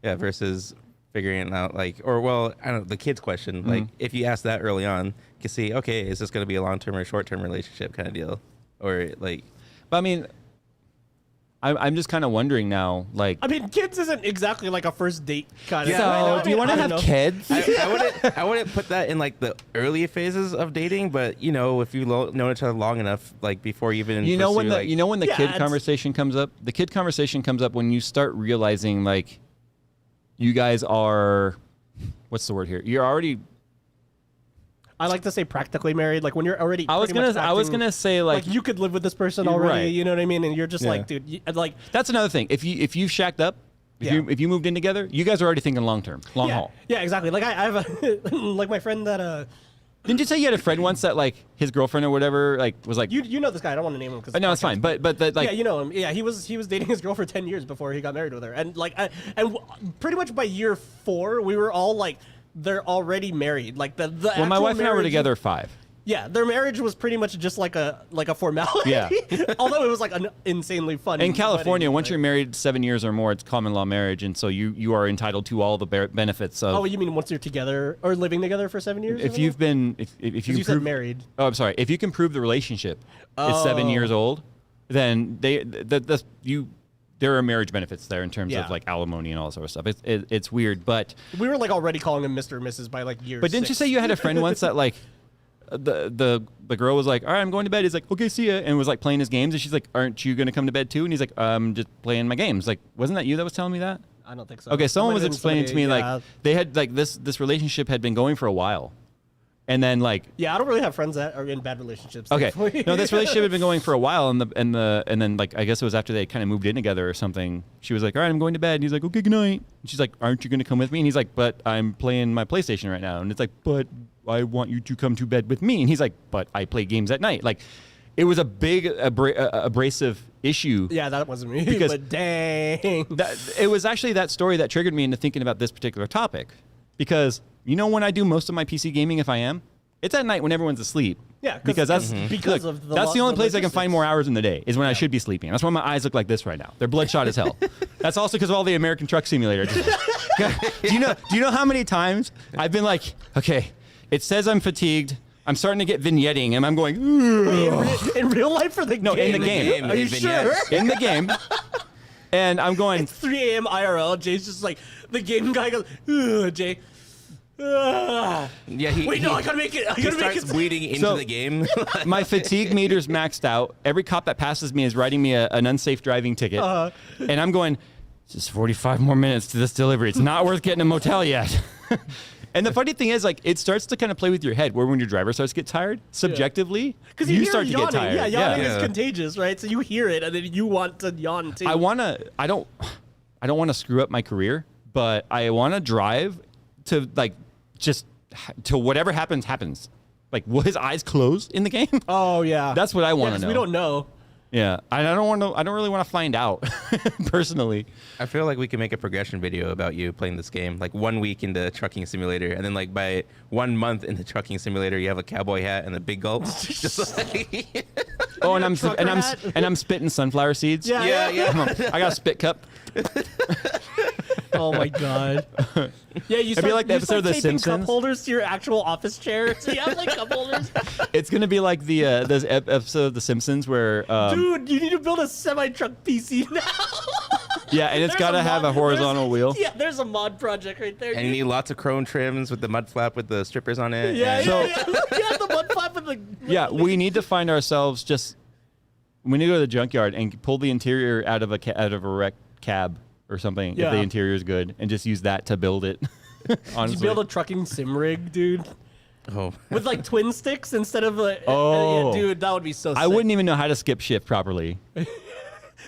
Yeah, versus figuring out I don't know, the kids question. Like if you ask that early on, you can see, okay, is this going to be a long-term or short-term relationship kind of deal? Or like... But I mean... I'm just kind of wondering now, like... I mean, kids isn't exactly like a first date kind of... So, do you want to have kids? I wouldn't put that in like the early phases of dating, but if you know each other long enough, like before you even when the kid conversation comes up? The kid conversation comes up when you start realizing, like, you guys are... What's the word here? You're already... I like to say practically married, like when you're already. I was gonna say like you could live with this person already. Right. You know what I mean? And you're just like, dude, like that's another thing. If you've shacked up, if you moved in together, you guys are already thinking long haul. Yeah, exactly. Like I have a like my friend that Didn't you say you had a friend once that like his girlfriend or whatever like was like you know this guy? I don't want to name him because no, it's fine. But like you know him. Yeah, he was dating his girl for 10 years before he got married with her, and pretty much by year 4 we were all like. They're already married. Like the well, my wife and I were together 5. Yeah, their marriage was pretty much just like a formality. Yeah. Although it was like an insanely fun. In California, once you're married 7 years or more, it's common law marriage, and so you are entitled to all the benefits of. Oh, you mean once you're together or living together for 7 years? If you've been, if you said married. Oh, I'm sorry. If you can prove the relationship is 7 years old, then there are marriage benefits there in terms of like alimony and all that sort of stuff. It's weird, but we were like already calling him Mr. or Mrs. by like year. But didn't you say you had a friend once that like the girl was like, all right, I'm going to bed. He's like, okay, see ya, and was like playing his games, and she's like, aren't you going to come to bed too? And he's like, I'm just playing my games. Like, wasn't that you that was telling me that? I don't think so. Okay, someone was explaining to me like they had like this relationship had been going for a while. And then like I don't really have friends that are in bad relationships. Okay, no, this relationship had been going for a while, and then like I guess it was after they kind of moved in together or something. She was like, "All right, I'm going to bed," and he's like, "Okay, good night." And she's like, "Aren't you going to come with me?" And he's like, "But I'm playing my PlayStation right now." And it's like, "But I want you to come to bed with me." And he's like, "But I play games at night." Like, it was a big abrasive issue. Yeah, that wasn't me. Because but dang, it was actually that story that triggered me into thinking about this particular topic, because. You know when I do most of my PC gaming, if I am, it's at night when everyone's asleep. Yeah, because that's that's the only place I can find more hours in the day is when I should be sleeping. That's why my eyes look like this right now. They're bloodshot as hell. That's also because of all the American Truck Simulator. Do you know how many times I've been like, okay, it says I'm fatigued. I'm starting to get vignetting, and I'm going. In real life or the game? No, in the game. Are you sure? In the game. And I'm going. It's 3 a.m. IRL. Jay's just like the game guy goes. Jay. Yeah, I gotta make it. He starts bleeding into the game. My fatigue meter's maxed out. Every cop that passes me is writing me an unsafe driving ticket, and I'm going. Just 45 more minutes to this delivery. It's not worth getting a motel yet. And the funny thing is, like, it starts to kind of play with your head, where when your driver starts to get tired, subjectively, because you start to get tired. Yeah, yawning is contagious, right? So you hear it, and then you want to yawn too. I don't want to screw up my career, but I want to drive to like just to whatever happens. Like, will his eyes close in the game? Oh yeah, that's what I want to know. We don't know. Yeah, I don't want to. I don't really want to find out personally. I feel like we can make a progression video about you playing this game, like 1 week into Trucking Simulator, and then like by 1 month into Trucking Simulator, you have a cowboy hat and the big gulps. Just like Oh, and I'm spitting sunflower seeds. yeah. I got a spit cup. Oh my god. Yeah, you It'd be like the episode of The taping Simpsons. cup holders to your actual office chair. So you have like cup holders. It's gonna be like the this episode of The Simpsons where Dude, you need to build a semi-truck PC now. yeah, and it's gotta have a horizontal wheel. Yeah, there's a mod project right there. And you need lots of chrome trims with the mud flap with the strippers on it. yeah, and- yeah, the mud flap with the. Yeah, we need to find ourselves just. We need to go to the junkyard and pull the interior out of a wrecked cab or something if Yeah. the interior is good, and just use that to build it. You Honestly, build a trucking sim rig, dude, Oh. with like twin sticks instead of like. Oh. Yeah, dude, that would be so. I sick. wouldn't even know how to skip shift properly.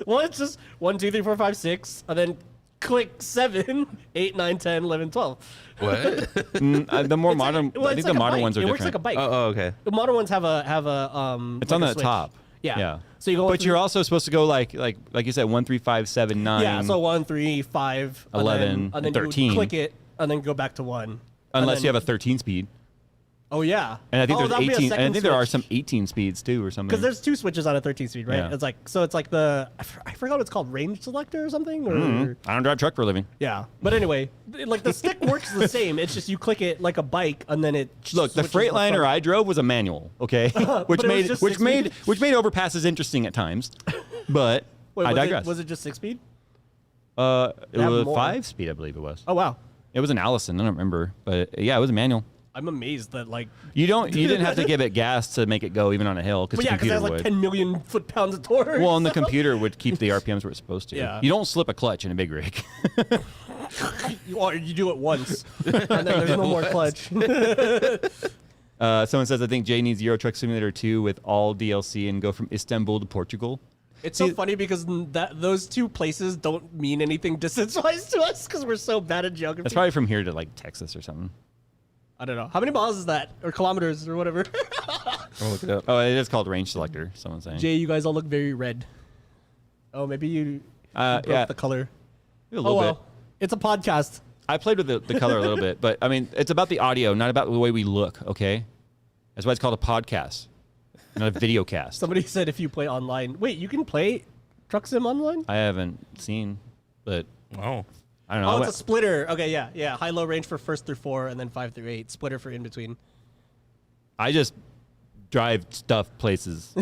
Well, it's just 1, 2, 3, 4, 5, 6, and then click 7, 8, 9, 10, 11, 12. What? The more modern, Well, I it's think like the a modern bike. ones are It different. works like a bike. Oh, okay. The modern ones have a It's like on a the switch. top. Yeah. So you go. But you're also supposed to go like you said 1, 3, 5, 7, 9. yeah. So 1, 3, 5, 11, and then 13. You would click it and then go back to 1. Unless and you then- have a 13 speed, Oh yeah. and I think that would be a there's 18. And I second think there are switch. some 18 speeds too, or something. Because there's 2 switches on a 13 speed, right? Yeah. It's like it's like the I forgot what it's called, range selector or something. Or I don't drive truck for a living. yeah. But anyway, like the stick works the same. It's just you click it like a bike and then it. Look, the switches Freightliner front. I drove was a manual, okay, But which it was made just which 6 made speed? which made overpasses interesting at times, but Wait, I was digress. was it just 6 speed? It have was more? 5 speed, I believe it was. Oh wow. It was an Allison, I don't remember, but yeah, it was a manual. I'm amazed that like. You didn't have to give it gas to make it go even on a hill because But the yeah, because it computer has like would. 10 million foot-pounds of torque. Well, and the computer would keep the RPMs where it's supposed to. Yeah. You don't slip a clutch in a big rig. you do it once, and then there's no more clutch. Someone says, I think Jay needs Euro Truck Simulator 2 with all DLC and go from Istanbul to Portugal. It's so funny because those 2 places don't mean anything distance-wise to us because we're so bad at geography. That's probably from here to like Texas or something. I don't know. How many miles is that? Or kilometers or whatever? I'll look it up. Oh, it is called range selector, someone's saying. Jay, you guys all look very red. Oh, maybe you broke yeah. the color. A little bit. It's a podcast. I played with the color a little bit, but I mean, it's about the audio, not about the way we look, okay? That's why it's called a podcast, not a video cast. Somebody said if you play online. Wait, you can play Truck Sim online? I haven't seen, but Oh. I don't know. Oh, it's a splitter. Okay, yeah. High-low range for 1st through 4, and then 5 through 8. Splitter for in-between. I just drive stuff places.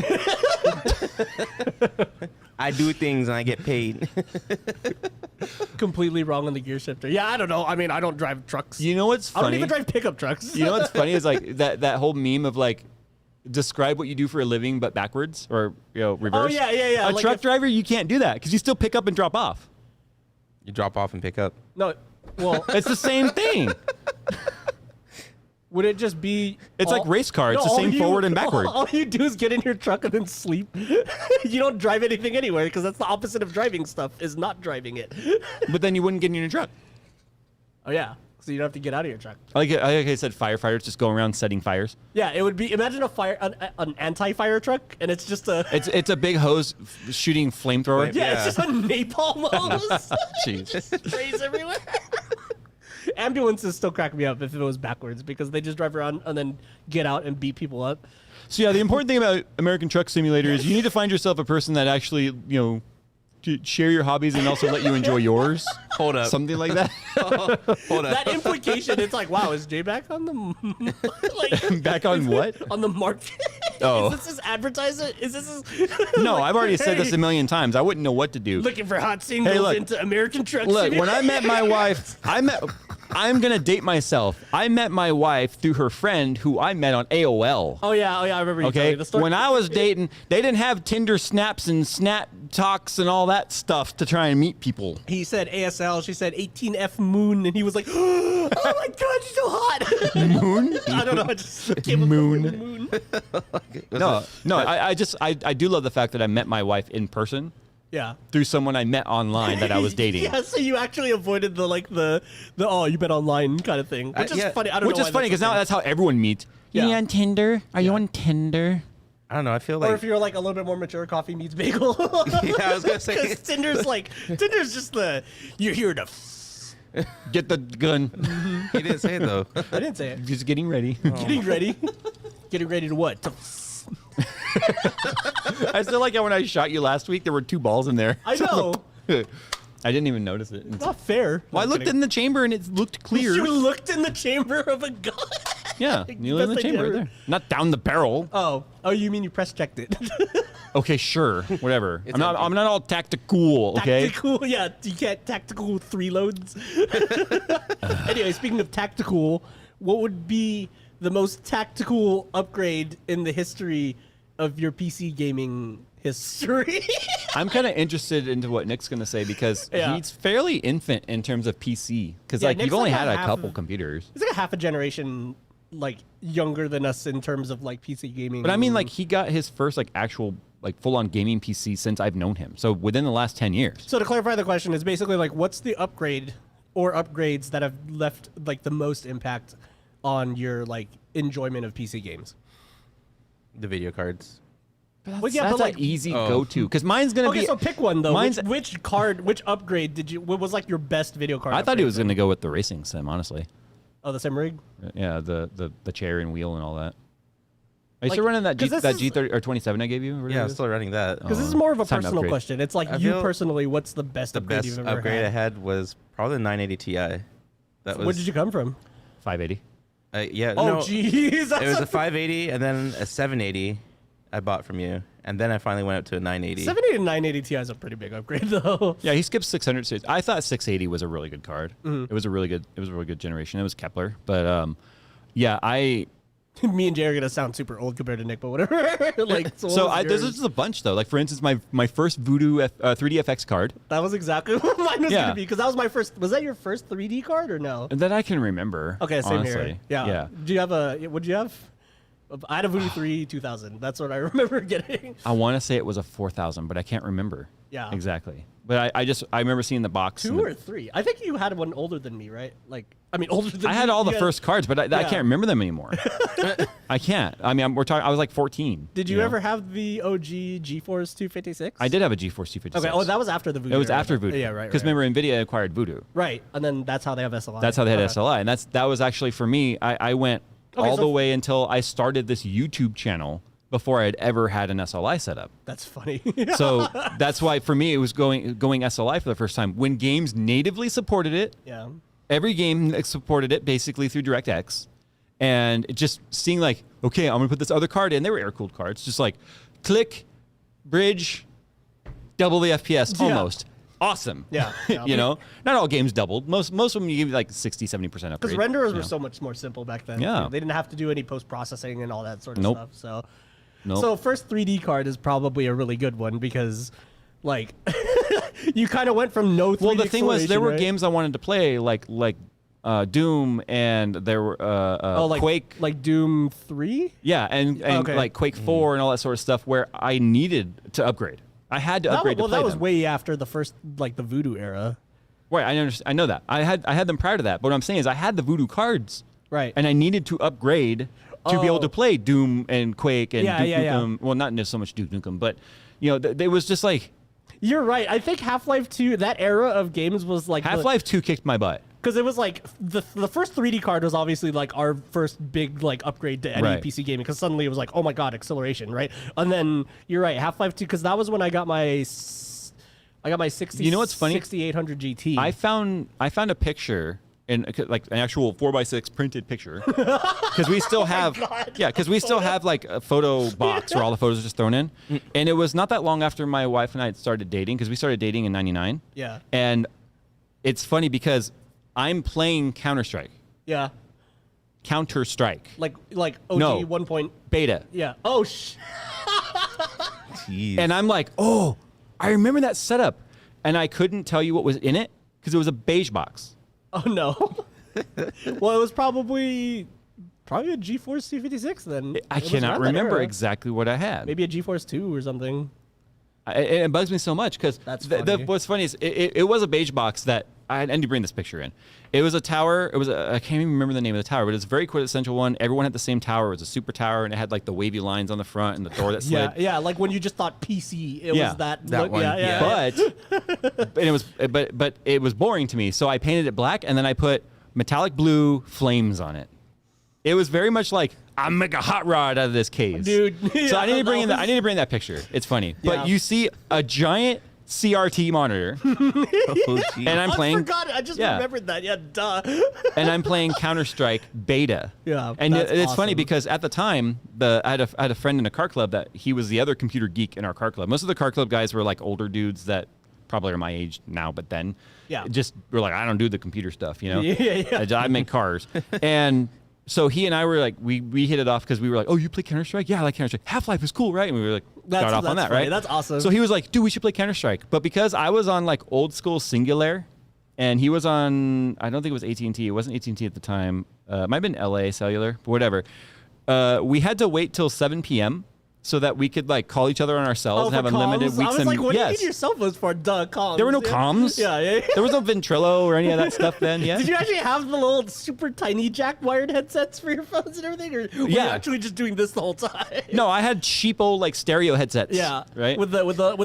I do things and I get paid. Completely wrong on the gear shifter. Yeah, I don't know. I mean, I don't drive trucks. You know what's I funny? don't even drive pickup trucks. You know what's funny is like that whole meme of like describe what you do for a living but backwards or reverse. yeah. A Like truck if- driver, you can't do that because you still pick up and drop off. You drop off and pick up. No, well, It's the same thing. would it just be... It's like race car. It's the all same forward and backward. All you do is get in your truck and then sleep. You don't drive anything anywhere because that's the opposite of driving stuff, is not driving it. But then you wouldn't get in your truck. Oh, yeah. So you don't have to get out of your truck. Like I said, firefighters just go around setting fires. Yeah, it would be... Imagine an anti-fire truck, and it's just a... It's a big hose shooting flamethrower. Yeah, it's just a napalm hose. Jeez. Sprays everywhere. Ambulances still crack me up if it was backwards because they just drive around and then get out and beat people up. So yeah, the important thing about American Truck Simulator is you need to find yourself a person that actually, to share your hobbies and also let you enjoy yours. Hold up. Something like that. Hold up. That implication, it's like, wow, is Jay back on the like Back on what? on the market? Oh. Is this his advertiser? Is this his No, like, I've already said this hey, a million times. I wouldn't know what to do. looking for hot singles look. into American Truck Look, Simulator? when I met my wife, I'm gonna date myself. I met my wife through her friend who I met on AOL. Oh yeah, I remember you telling Okay, me the story. when I was dating, they didn't have Tinder snaps and Snap talks and all that stuff to try and meet people. he said ASL, she said 18F moon, and he was like, oh my god, she's so hot. Moon? I don't know, I just came up Moon. with moon. No, I do love the fact that I met my wife in person Yeah. through someone I met online that I was dating. Yeah, so you actually avoided the oh, you bet online kind of thing, which is yeah. funny. I don't Which know is funny because now that's how everyone meets. Yeah. You on Tinder? Are you on Tinder? I don't know. I feel like Or if you're like a little bit more mature, coffee meets bagel. yeah, I was gonna say Because Tinder's just you're here to. Get the gun. he didn't say it though. I didn't say it. Just getting ready. Getting ready. Getting ready to what? I still like how when I shot you last week, there were 2 balls in there. I know. I didn't even notice it. Not fair. Well, I looked in the chamber and it looked clear. You looked in the chamber of a gun. Yeah, you looked in the Best idea chamber right ever. there. Not down the barrel. Oh, you mean you press checked it? Okay, sure, whatever. It's I'm not. empty. I'm not all tactical. Okay. Tactical, yeah. You can't tactical 3 loads. Anyway, speaking of tactical, what would be the most tactical upgrade in the history of your PC gaming history? I'm kind of interested into what Nick's gonna say because Yeah. he's fairly infant in terms of PC. Because Yeah, like Nick's you've only like had a a half couple of- computers. He's like a half a generation like younger than us in terms of like PC gaming. But I mean, like he got his first like actual like full-on gaming PC since I've known him. So within the last 10 years. So to clarify the question, is basically like, what's the upgrade or upgrades that have left like the most impact on your like enjoyment of PC games? The video cards. Well, yeah, that's but, like- an easy Oh. go-to because mine's gonna Okay, be. so pick one though. Mine's. Which upgrade did you? What was like your best video card? I thought he upgrade? was gonna go with the racing sim. Honestly. Oh, the sim rig. Yeah, the chair and wheel and all that. Are you Like, still running that 'cause this is- G30 or 27 I gave you? Or Yeah, I'm whatever it is? still running that. Because this is more of a It's time to personal upgrade. question. It's like I you feel personally, what's the best The upgrade best you've ever upgrade I had? had was probably the 980 Ti. That was. Where did you come from? 580. Yeah. Oh, no, jeez. It was a 580 and then a 780 I bought from you, and then I finally went up to a 980. 780 and 980 Ti is a pretty big upgrade, though. Yeah, he skipped 600 series. I thought 680 was a really good card. Mm-hmm. It was a really good generation. It was Kepler, but yeah, Me and Jay are gonna sound super old compared to Nick, but whatever. Like, so what was there's yours? just a bunch though. Like for instance, my first Voodoo 3DFX card That was exactly what mine was Yeah. gonna be because that was my first. Was that your first 3D card or no? that I can remember. Okay, same honestly. here. Yeah. yeah. Do you have a? What'd you have? I had a Voodoo 3 2000. That's what I remember getting. I want to say it was a 4000, but I can't remember. Yeah. exactly. But I remember seeing the box. 2 and or 3? I think you had one older than me, right? Like, I mean, older than I had me. all the You first cards, but I Yeah. can't remember them anymore. I can't. I mean, we're talking. I was like 14. Did you know? ever have the OG GeForce 256? I did have a GeForce 256. Okay. Oh, that was after the Voodoo. It was era. after Voodoo. Yeah, right. Because right. remember, Nvidia acquired Voodoo. Right, and then that's how they have SLI. That's how they had Okay. SLI, and that was actually for me. I went Okay, all so- the way until I started this YouTube channel before I had ever had an SLI set up. That's funny. So that's why for me it was going SLI for the first time when games natively supported it. Yeah. Every game that supported it basically through DirectX, and just seeing like, okay, I'm gonna put this other card in. They were air cooled cards, just like click, bridge, double the FPS Yeah. almost. Awesome. Yeah, yeah. You know, not all games doubled. Most of them you give like 60-70% upgrade. Because renderers you were know. so much more simple back then. Yeah. They didn't have to do any post processing and all that sort of Nope. stuff. So, Nope. so first 3D card is probably a really good one because, like, you kind of went from no 3D. Well, the thing was, there were right? games I wanted to play, like Doom, and there were like Quake. like Doom 3. Yeah, and Okay. like Quake 4 and all that sort of stuff, where I needed to upgrade. I had to upgrade Well, to play that was them. way after the first, like the Voodoo era. Right, I understand. I know that. I had them prior to that. But what I'm saying is, I had the Voodoo cards, Right. and I needed to upgrade to be able to Oh. play Doom and Quake and Yeah, Duke yeah, yeah. Nukem. Well, not so much Duke Nukem, but you know, it was just like You're right. I think Half-Life 2, that era of games was like Half-Life 2 kicked my butt. because it was like the first 3D card was obviously like our first big like upgrade to any Right. PC gaming because suddenly it was like, oh my god, acceleration, right? And then you're right, Half-Life 2 because that was when I got my 60. You know what's funny? 6800 GT. I found a picture in like an actual 4x6 printed picture because we still have because we still have like a photo box where all the photos are just thrown in, and it was not that long after my wife and I had started dating because we started dating in '99. Yeah. And it's funny because I'm playing Counter-Strike, yeah, like OG No. 1 point. beta, Yeah. Oh Jeez. and I'm like, oh, I remember that setup, and I couldn't tell you what was in it because it was a beige box. oh no. Well, it was probably a GeForce 256 then. I It was cannot around that remember era. exactly what I had. Maybe a GeForce 2 or something. It bugs me so much because That's funny. what's funny is it was a beige box that I need to bring this picture in. It was a tower. I can't even remember the name of the tower, but it's a very quintessential one. Everyone had the same tower. It was a super tower, and it had like the wavy lines on the front and the door that slid. Yeah, like when you just thought PC, it was that one. Yeah. But it was boring to me, so I painted it black, and then I put metallic blue flames on it. It was very much like I'm make a hot rod out of this case, dude. So I need to bring that picture. It's funny, but Yeah. you see a giant CRT monitor, and I'm playing. I forgot it. I just remembered that. Yeah, duh. And I'm playing Counter-Strike beta. Yeah, and that's it's funny awesome. because at the time, I had a friend in a car club that he was the other computer geek in our car club. Most of the car club guys were like older dudes that probably are my age now, but then just were like, I don't do the computer stuff, you know. I make cars, and so he and I were like, we hit it off because we were like, oh, you play Counter-Strike? Yeah, I like Counter-Strike. Half-Life is cool, right? And we were like, got off on that, funny. right? That's awesome. So he was like, dude, we should play Counter-Strike. But because I was on like old school Singular, and he was on, I don't think it was AT&T. It wasn't AT&T at the time. It might have been LA Cellular, but whatever. We had to wait till 7 p.m. so that we could like call each other on our cells and have unlimited weeks. I was like, what do you yes. need your cell phones for? Duh, comms. There were no comms. Yeah. There was no Ventrilo or any of that stuff then. Yeah. Did you actually have the little super tiny jack wired headsets for your phones and everything, or were you actually just doing this the whole time? No, I had cheapo like stereo headsets. Yeah. Right. With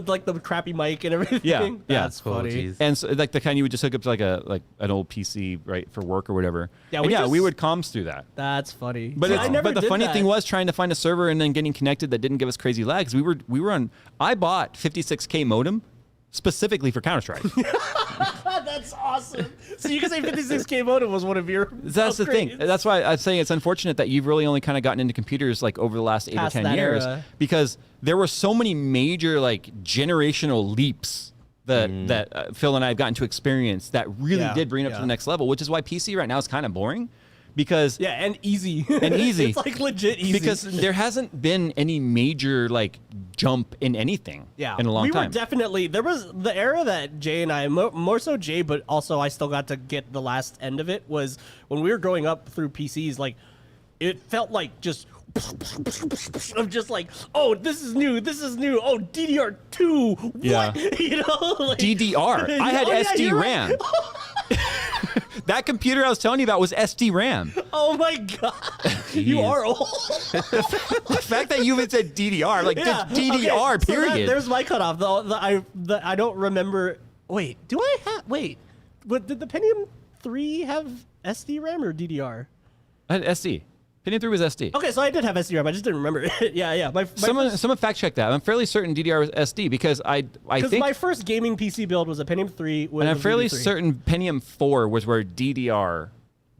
like the crappy mic and everything. Yeah. That's Cool, funny. geez. And so, like the kind you would just hook up to like an old PC, right, for work or whatever. Yeah, And we we would comms through that. That's funny. But See, I never but the did funny that. thing was trying to find a server and then getting connected that didn't give us crazy lag. 'Cause we were on. I bought 56K modem specifically for Counter-Strike. That's awesome. So you can say 56K modem was one of your. That's the thing. upgrades. That's why I'm saying it's unfortunate that you've really only kind of gotten into computers like over the last 8 Past or 10 that years era. because there were so many major like generational leaps that Phil and I have gotten to experience that really did bring it up to the next level, which is why PC right now is kind of boring. Because and easy. Easy. It's like legit easy. Because there hasn't been any major like jump in anything in a long time. We were definitely, there was the era that Jay and I, more so Jay, but also I still got to get the last end of it, was when we were growing up through PCs, like it felt like just of just like, oh, this is new, oh, DDR2, what? Yeah. You know, like, DDR. I had Oh, yeah, SD you're RAM. right. That computer I was telling you about was SD RAM. Oh my god, you are old. The fact that you even said DDR, like just DDR, okay, so period. there's my cutoff. I don't remember. Wait, do I have? Wait, but did the Pentium 3 have SD RAM or DDR? I had SD. Pentium 3 was SD. Okay, so I did have SD RAM. I just didn't remember it. yeah. Someone fact check that. I'm fairly certain DDR was SD because I think, my first gaming PC build was a Pentium 3 with and I'm a fairly VD3. certain Pentium 4 was where DDR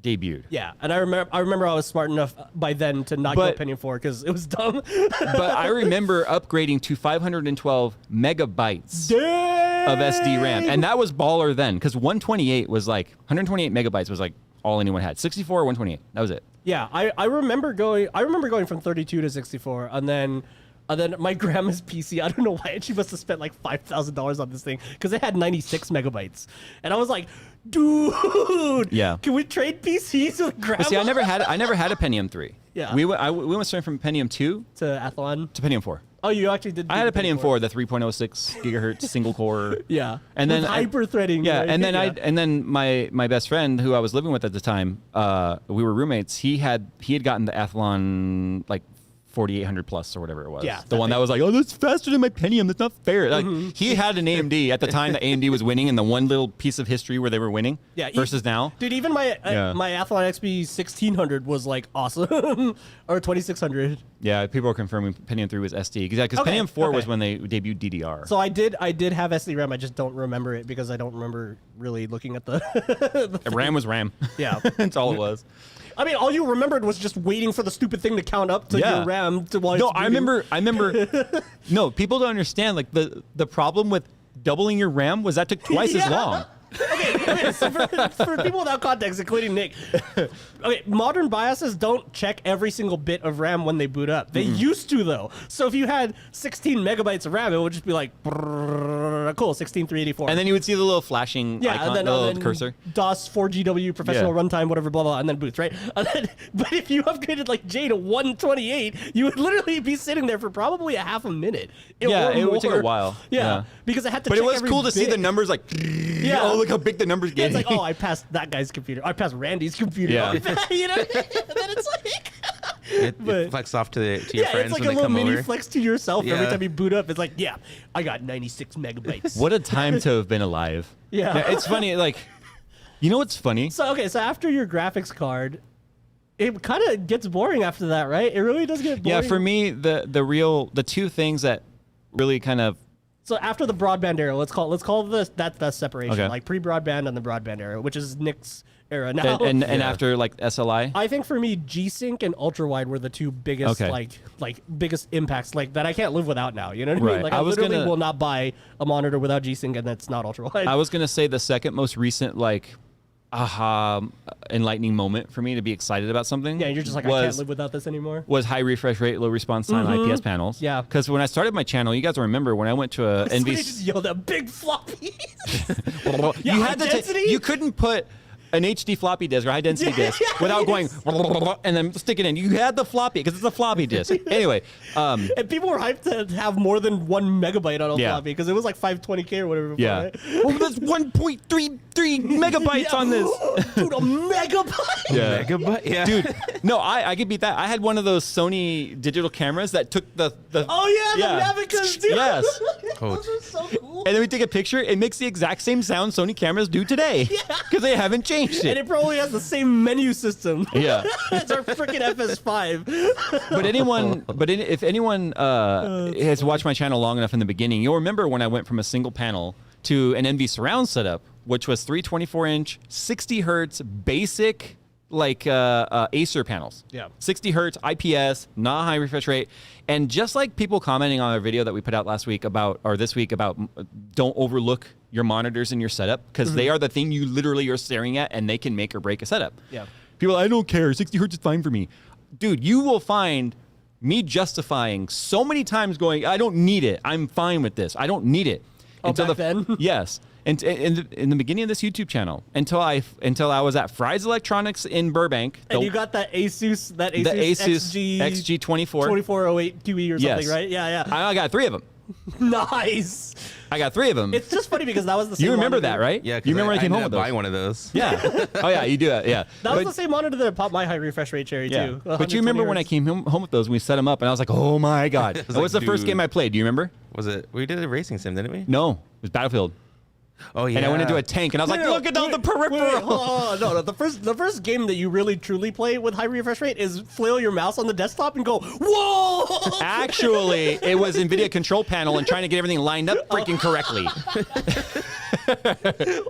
debuted. Yeah, and I remember I was smart enough by then to not But- go Pentium 4 because it was dumb. But I remember upgrading to 512 megabytes of SD RAM, and that was baller then because 128 was like 128 megabytes was like all anyone had. 64 or 128, that was it. Yeah, I remember going from 32 to 64, and then my grandma's PC, I don't know why, she must have spent like $5,000 on this thing because it had 96 megabytes, and I was like, dude, Yeah. can we trade PCs with grandma? But see, I never had a Pentium 3. Yeah. we went straight from Pentium 2 to Athlon. to Pentium 4. Oh, you actually did. I had a Pentium 4, the 3.06 gigahertz single core. Yeah, And then hyper threading. Yeah, right? and then Yeah. and then my best friend who I was living with at the time, we were roommates. He had gotten the Athlon like 4800 plus or whatever it was. Yeah, the one that was like, oh, that's faster than my Pentium. That's not fair. Like he had an AMD at the time that AMD was winning in the one little piece of history where they were winning. Yeah, versus now. Dude, even my my Athlon XP 1600 was like awesome, or 2600. Yeah, people are confirming Pentium 3 was SD because Okay, Pentium 4 was okay. when they debuted DDR. So I did have SD RAM. I just don't remember it because I don't remember really looking at the. RAM was RAM. Yeah. That's all it was. I mean, all you remembered was just waiting for the stupid thing to count up to your RAM to while No, it's I remember. No, people don't understand. Like the problem with doubling your RAM was that took twice as Yeah. long. Okay, so for people without context, including Nick, okay, modern BIOSes don't check every single bit of RAM when they boot up. They used to, though. So if you had 16 megabytes of RAM, it would just be like, brrr, cool, 16384. And then you would see the little flashing icon, and then, the little cursor. DOS 4GW professional Yeah. runtime, whatever, blah, blah, and then boots, right? And then, but if you upgraded like J to 128, you would literally be sitting there for probably a half a minute. Yeah, or it would take a more. while. Yeah, Yeah. because I had to But it check was every cool to see bit. the numbers like Yeah, all look how big the numbers get. It's like, oh, I passed that guy's computer. I passed Randy's computer. Yeah. You know? And then it's like... It flex off to your friends it's like when a they little come mini over. flex to yourself every Yeah. time you boot up. It's like, yeah, I got 96 megabytes. What a time to have been alive. Yeah. It's funny, like, you know what's funny? So after your graphics card, it kind of gets boring after that, right? It really does get boring. Yeah, for me, the two things that really kind of So after the broadband era, let's call this that's separation, Okay. like pre-broadband and the broadband era, which is Nick's era now. and Yeah. after like SLI. I think for me, G-Sync and ultra-wide were the two biggest Okay. like biggest impacts like that I can't live without now. You know what I Right. mean? Like I I was literally gonna- will not buy a monitor without G-Sync and that's not ultra-wide. I was gonna say the second most recent like aha enlightening moment for me to be excited about something. yeah, you're just like I can't live without this anymore. was high refresh rate, low response time IPS panels. Yeah. Because when I started my channel, you guys will remember when I went to a Somebody NVC. just yelled at big floppies. You high had to density? you couldn't put an HD floppy disk or high density disk without going and then stick it in. You had the floppy because it's a floppy disk. Anyway, And people were hyped to have more than 1 megabyte on a Yeah. floppy because it was like 520K or whatever. before, yeah. right? Oh, that's 1.33 megabytes on this. Dude, a megabyte? Yeah. Megabyte? Yeah. Dude, no, I could beat that. I had one of those Sony digital cameras that took the Oh yeah, the Navicas, dude. Yes. Those are so cool. And then we take a picture. It makes the exact same sound Sony cameras do today because they haven't changed And it. it probably has the same menu system. Yeah. It's our freaking FS5. But if anyone has watched my channel long enough in the beginning, you'll remember when I went from a single panel to an NV surround setup, which was 3 24-inch, 60 hertz, basic like Acer panels. Yeah. 60 hertz, IPS, not high refresh rate. And just like people commenting on our video that we put out last week about, or this week about, don't overlook your monitors in your setup because they are the thing you literally are staring at and they can make or break a setup. Yeah. People, I don't care. 60 hertz is fine for me. Dude, you will find me justifying so many times going, I don't need it. I'm fine with this. I don't need it. Oh, back then? Yes. And in the beginning of this YouTube channel, until I was at Fry's Electronics in Burbank. And you got that Asus XG24. 2408 QE or something, Yes. right? Yeah. I got 3 of them. Nice. I got 3 of them. It's just funny because that was the same You remember monitor. that, right? Yeah, 'cause You remember when I came home ended with up those? buying one of those. Yeah. Oh yeah, you do that. Yeah. That was But- the same monitor that popped my high refresh rate cherry Yeah. too. But you remember when I 120 came home with those and we set them up and I was like, oh my God. That was like, the first dude. game I played. Do you remember? Was it? We did a racing sim, didn't we? No. It was Battlefield. Oh yeah. And I went into a tank and I was like, look at all the peripheral. No. The first game that you really truly play with high refresh rate is flail your mouse on the desktop and go, whoa! Actually, it was NVIDIA control panel and trying to get everything lined up freaking correctly.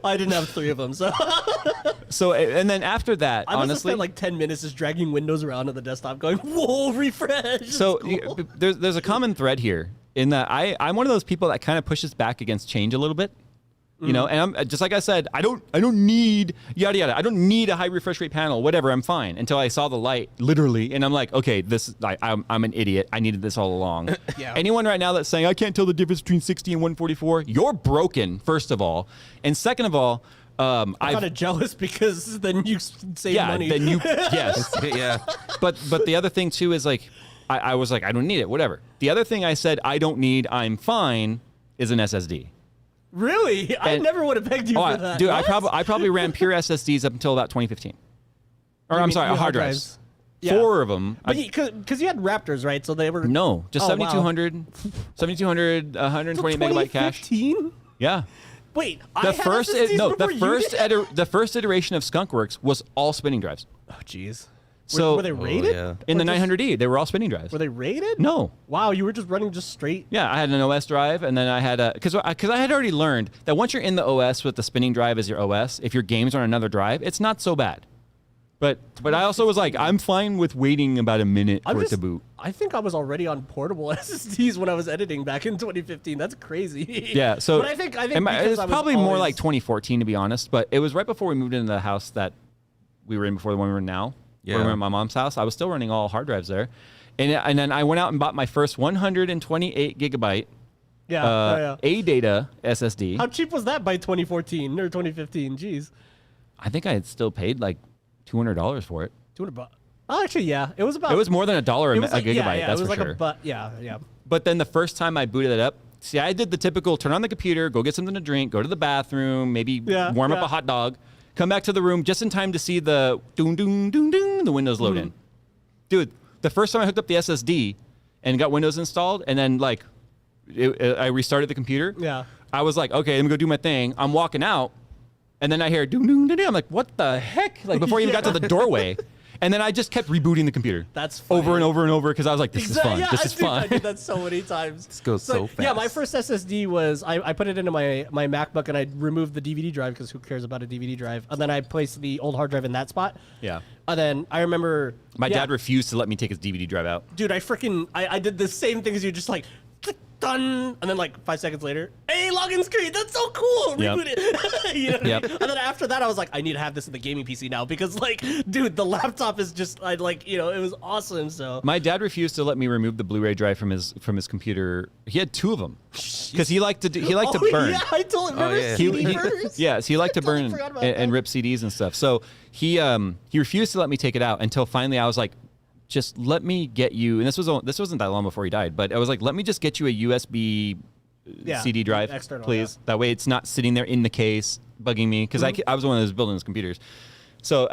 I didn't have 3 of them, so So, and then after that, I must have honestly, spent like 10 minutes just dragging Windows around on the desktop, going, whoa, refresh. so It's cool. there's a common thread here in that I'm one of those people that kind of pushes back against change a little bit. You know, and I'm just like I said, I don't need yada yada. I don't need a high refresh rate panel, whatever. I'm fine until I saw the light, literally, and I'm like, okay, this I'm an idiot. I needed this all along. Yeah. Anyone right now that's saying I can't tell the difference between 60 and 144, you're broken. First of all, and second of all, I'm kind of jealous because then you save money. then you yes. yeah. But the other thing too is like, I was like, I don't need it, whatever. The other thing I said I don't need, I'm fine, is an SSD. Really? I And- never would have pegged you for that. Dude, What? I probably ran pure SSDs up until about 2015. Or You I'm mean sorry, your hard drives. Yeah. 4 of them. Because you had Raptors, right? So they were No, just Oh, wow. 7200, 128 megabyte cache. 2015? Yeah. Wait, The first the first iteration of Skunkworks was all spinning drives. Oh, jeez. So were they rated? yeah. in the Or just- 900E, they were all spinning drives. Were they rated? No. Wow, you were just running just straight. Yeah, I had an OS drive, and then I had a because I had already learned that once you're in the OS with the spinning drive as your OS, if your games are on another drive, it's not so bad. But I also was like, I'm fine with waiting about a minute for it to boot. I think I was already on portable SSDs when I was editing back in 2015. That's crazy. Yeah, so but I think and because it's I was probably more always- like 2014 to be honest. But it was right before we moved into the house that we were in before the one we were in now. Yeah. Where we were at my mom's house. I was still running all hard drives there, and then I went out and bought my first 128 gigabyte yeah. ADATA SSD. How cheap was that by 2014 or 2015? Jeez, I think I had still paid like $200 for it. $200. Oh, actually, yeah, it was about. It was more than $1 It was a like, gigabyte. yeah, That's it was for like sure. yeah. But then the first time I booted it up, See, I did the typical turn on the computer, go get something to drink, go to the bathroom, maybe warm up a hot dog, come back to the room just in time to see the doom, doom, doom, doom, the Windows load in. Dude, the first time I hooked up the SSD and got Windows installed, and then like I restarted the computer, I was like, okay, let me go do my thing. I'm walking out, and then I hear doom, doom, doom, doom. I'm like, what the heck? Like before I even got to the doorway. And then I just kept rebooting the computer. That's funny. Over and over and over because I was like, this is fun. This is fun. I did that so many times. This goes so fast. Yeah, my first SSD was, I put it into my MacBook and I removed the DVD drive because who cares about a DVD drive? And then I placed the old hard drive in that spot. Yeah. And then I remember... My dad refused to let me take his DVD drive out. Dude, I did the same thing as you, just like... Done. And then like 5 seconds later, hey, login screen, that's so cool. Reboot it. You know what I mean? And then after that, I was like, I need to have this in the gaming PC now because like, dude, the laptop is just it was awesome. So my dad refused to let me remove the Blu-ray drive from his computer. He had 2 of them because he liked to burn. Yeah, I told him. Remember CD burners? Yes, he liked to burn and rip CDs and stuff. So he refused to let me take it out until finally I was like, just let me get you, and this wasn't that long before he died, but I was like, let me just get you a USB CD drive, external, please. That way it's not sitting there in the case bugging me, because I was one of those building his computers. So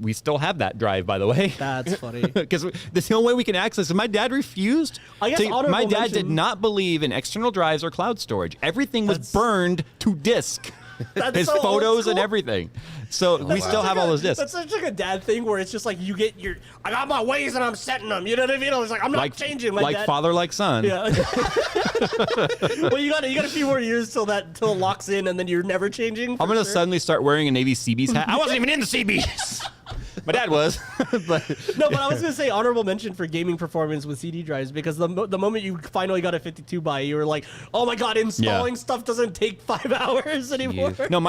we still have that drive, by the way. That's funny. Because that's the only way we can access it. My dad refused. My dad did not believe in external drives or cloud storage. Everything was burned to disk. His so photos and everything. So we still have all those discs. That's such like a dad thing where it's just like you get I got my ways and I'm setting them. You know what I mean? I was like, I'm not changing. Like dad. Father, like son. Yeah. Well, you got a few more years till it locks in, and then you're never changing. I'm gonna suddenly start wearing a Navy Seabees hat. I wasn't even in the Seabees. My dad was. but I was going to say honorable mention for gaming performance with CD drives, because the moment you finally got a 52 by, you were like, oh my God, installing stuff doesn't take 5 hours anymore. No,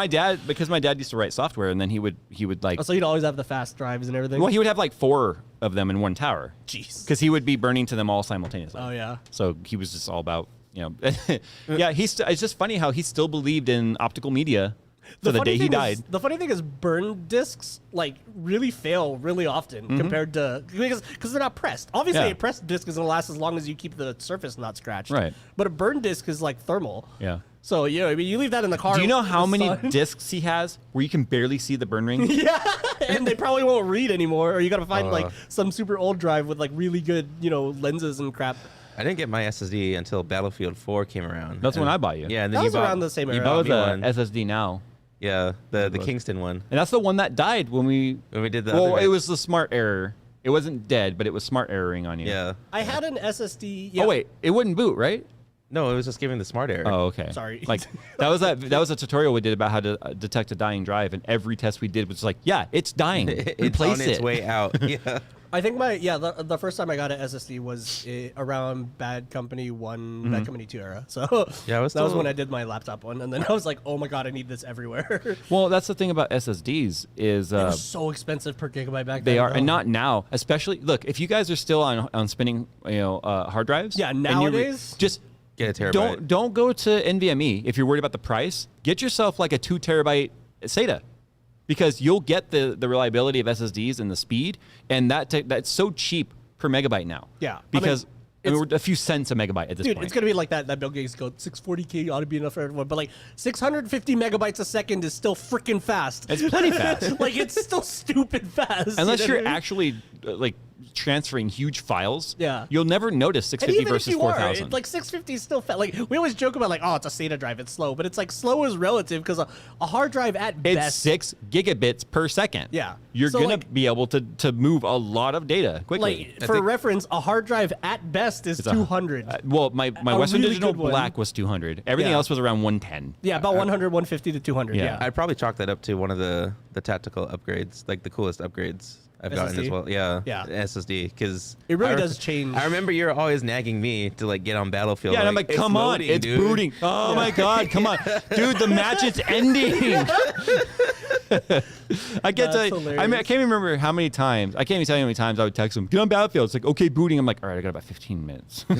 because my dad used to write software, and then he would like... Oh, so he'd always have the fast drives and everything? Well, he would have like 4 of them in one tower. Jeez. Because he would be burning to them all simultaneously. Oh, yeah. So he was just all about, yeah, it's just funny how he still believed in optical media. So the day he died. The funny thing is, burn discs like really fail really often compared to because they're not pressed. Obviously, a pressed disc is gonna last as long as you keep the surface not scratched. Right. But a burn disc is like thermal. Yeah. So I mean, you leave that in the car. Do you know how many discs he has where you can barely see the burn ring? Yeah, and they probably won't read anymore, or you gotta find like some super old drive with like really good lenses and crap. I didn't get my SSD until Battlefield 4 came around. That's when I bought you. Yeah, and that then was around the same era. That was a SSD now. Yeah, the Kingston one. And that's the one that died when we did the Well, it was the smart error. It wasn't dead, but it was smart erroring on you. Yeah. I had an SSD. Yeah. Oh wait, it wouldn't boot, right? No, it was just giving the smart error. Oh, okay. Sorry. Like that was a tutorial we did about how to detect a dying drive, and every test we did was like, yeah, it's dying. It's on its way out. Yeah. I think the first time I got an SSD was around Bad Company 1, Bad Company 2 era. So yeah, that was when I did my laptop one, and then I was like, oh my God, I need this everywhere. Well, that's the thing about SSDs is they're so expensive per gigabyte back then. They are, and not now. Especially, look, if you guys are still on spinning, hard drives. Yeah, nowadays, just get a terabyte. Don't go to NVMe if you're worried about the price. Get yourself like a 2 terabyte SATA. Because you'll get the reliability of SSDs and the speed, and that's so cheap per megabyte now. Yeah. Because we're a few cents a megabyte at this point. It's going to be like that Bill Gates goes, 640K ought to be enough for everyone. But like 650 megabytes a second is still freaking fast. It's plenty fast. Like it's still stupid fast. Unless you're actually like transferring huge files, yeah, you'll never notice 650 versus 4,000. Like 650 is still fast. Like we always joke about like, oh, it's a SATA drive, it's slow, but it's like slow is relative because a hard drive at best, it's 6 gigabits per second. Yeah, you're gonna be able to move a lot of data quickly. Like for reference, a hard drive at best is 200. Well, my Western really Digital Black was 200. Everything else was around 110. Yeah, about 100, 150 to 200. Yeah. I'd probably chalk that up to one of the tactical upgrades, like the coolest upgrades I've gotten as well. Yeah, SSD, because it really does change. I remember you're always nagging me to like get on Battlefield. Yeah, and I'm like, come on, it's booting. Oh my God, come on, dude, the match is ending. I can't remember how many times. I can't even tell you how many times I would text him, get on Battlefield. It's like, okay, booting. I'm like, all right, I got about 15 minutes. I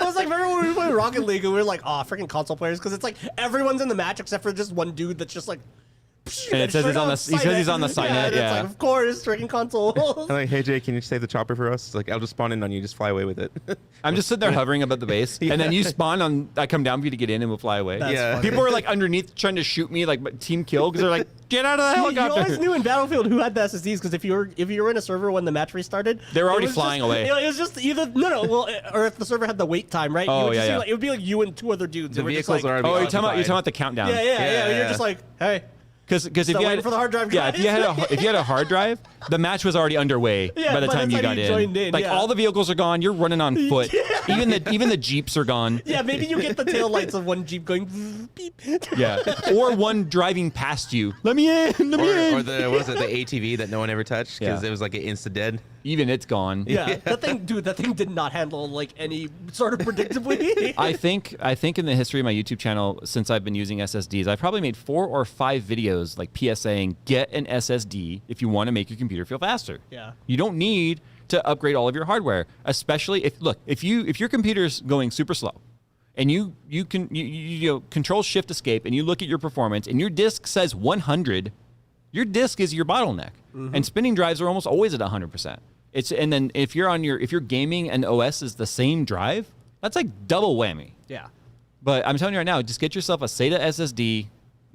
was like, remember when we played Rocket League and we were like, oh, freaking console players, because it's like everyone's in the match except for just one dude that's just like And it says he's on the he says he's on the Signet. It's like, of course, tracking console. I'm like, hey Jay, can you save the chopper for us? It's like, I'll just spawn in on you, just fly away with it. I'm just sitting there hovering above the base, and then you spawn on. I come down for you to get in, and we'll fly away. That's funny. People are like underneath trying to shoot me, like team kill, because they're like, get out of the You helicopter. always knew in Battlefield who had the SSDs because if you were in a server when the match restarted, They were already it was flying just, away. It was just either or if the server had the wait time, right? Oh, you would just yeah, see, yeah. like, it would be like you and 2 other dudes. The who were just vehicles like, are Oh, already you're talking about the countdown. yeah. You're Yeah. just like, hey. Because if Still you waiting had for the hard drive, yeah, guys. if you had a hard drive, the match was already underway Yeah, by the time you got joined in, Like yeah. all the vehicles are gone. You're running on foot. Even the jeeps are gone. Yeah, maybe you get the tail lights of one Jeep going beep. Yeah, or one driving past you. Let me in. Let me in. Or the what was it, the ATV that no one ever touched because Yeah. it was like an insta dead. Even it's gone. Yeah, that thing did not handle like any sort of predictably. I think in the history of my YouTube channel, since I've been using SSDs, I've probably made 4 or 5 videos like PSAing, get an SSD if you want to make your computer feel faster. Yeah. You don't need to upgrade all of your hardware, especially if your computer's going super slow and you know, control shift escape and you look at your performance and your disk says 100, your disk is your bottleneck. And spinning drives are almost always at 100%. And then if you're gaming and OS is the same drive, that's like double whammy. Yeah. But I'm telling you right now, just get yourself a SATA SSD.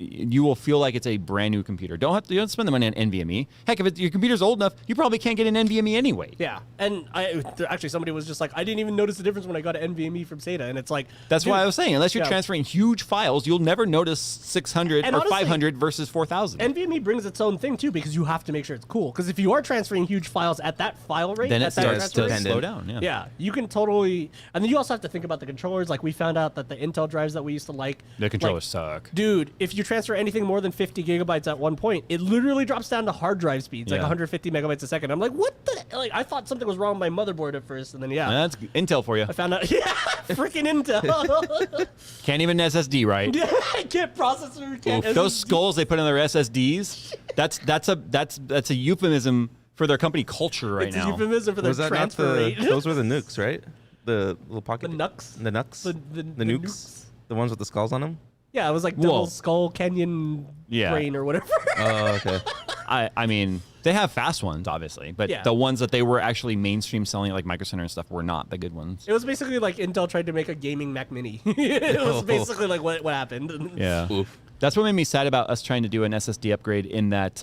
You will feel like it's a brand new computer. You don't spend the money on NVMe. Heck, if your computer's old enough, you probably can't get an NVMe anyway. Yeah, and actually somebody was just like, I didn't even notice the difference when I got an NVMe from SATA, and it's like That's dude, why I was saying, unless you're yeah. transferring huge files, you'll never notice 600 And or honestly, 500 versus 4,000. NVMe brings its own thing too because you have to make sure it's cool. Because if you are transferring huge files at that file rate, Then it at that starts transfer to rate, slow down. Yeah. yeah, you can totally. And then you also have to think about the controllers. Like we found out that the Intel drives that we used to like, The controllers like, suck. dude. If you transfer anything more than 50 gigabytes at one point, it literally drops down to hard drive speeds, like Yeah. 150 megabytes a second. I'm like, what the? Like I thought something was wrong with my motherboard at first, and then That's Intel for you. I found out. Yeah, freaking Intel. Can't even SSD, right? Yeah, I can't processor. Can't Oof, those SSD. skulls they put in their SSDs, that's a euphemism for their company culture right It's now. a euphemism for their Was that not transfer rate. those were the nukes, right? The little pocket. The nucs? The nucs. The nukes. nukes. The ones with the skulls on them. Yeah, it was like Whoa. Double Skull Canyon Yeah. Brain or whatever. Oh, okay. I mean, they have fast ones, obviously, but Yeah. the ones that they were actually mainstream selling, like Micro Center and stuff, were not the good ones. It was basically like Intel tried to make a gaming Mac Mini. It was basically like what happened. Yeah. Oof. That's what made me sad about us trying to do an SSD upgrade in that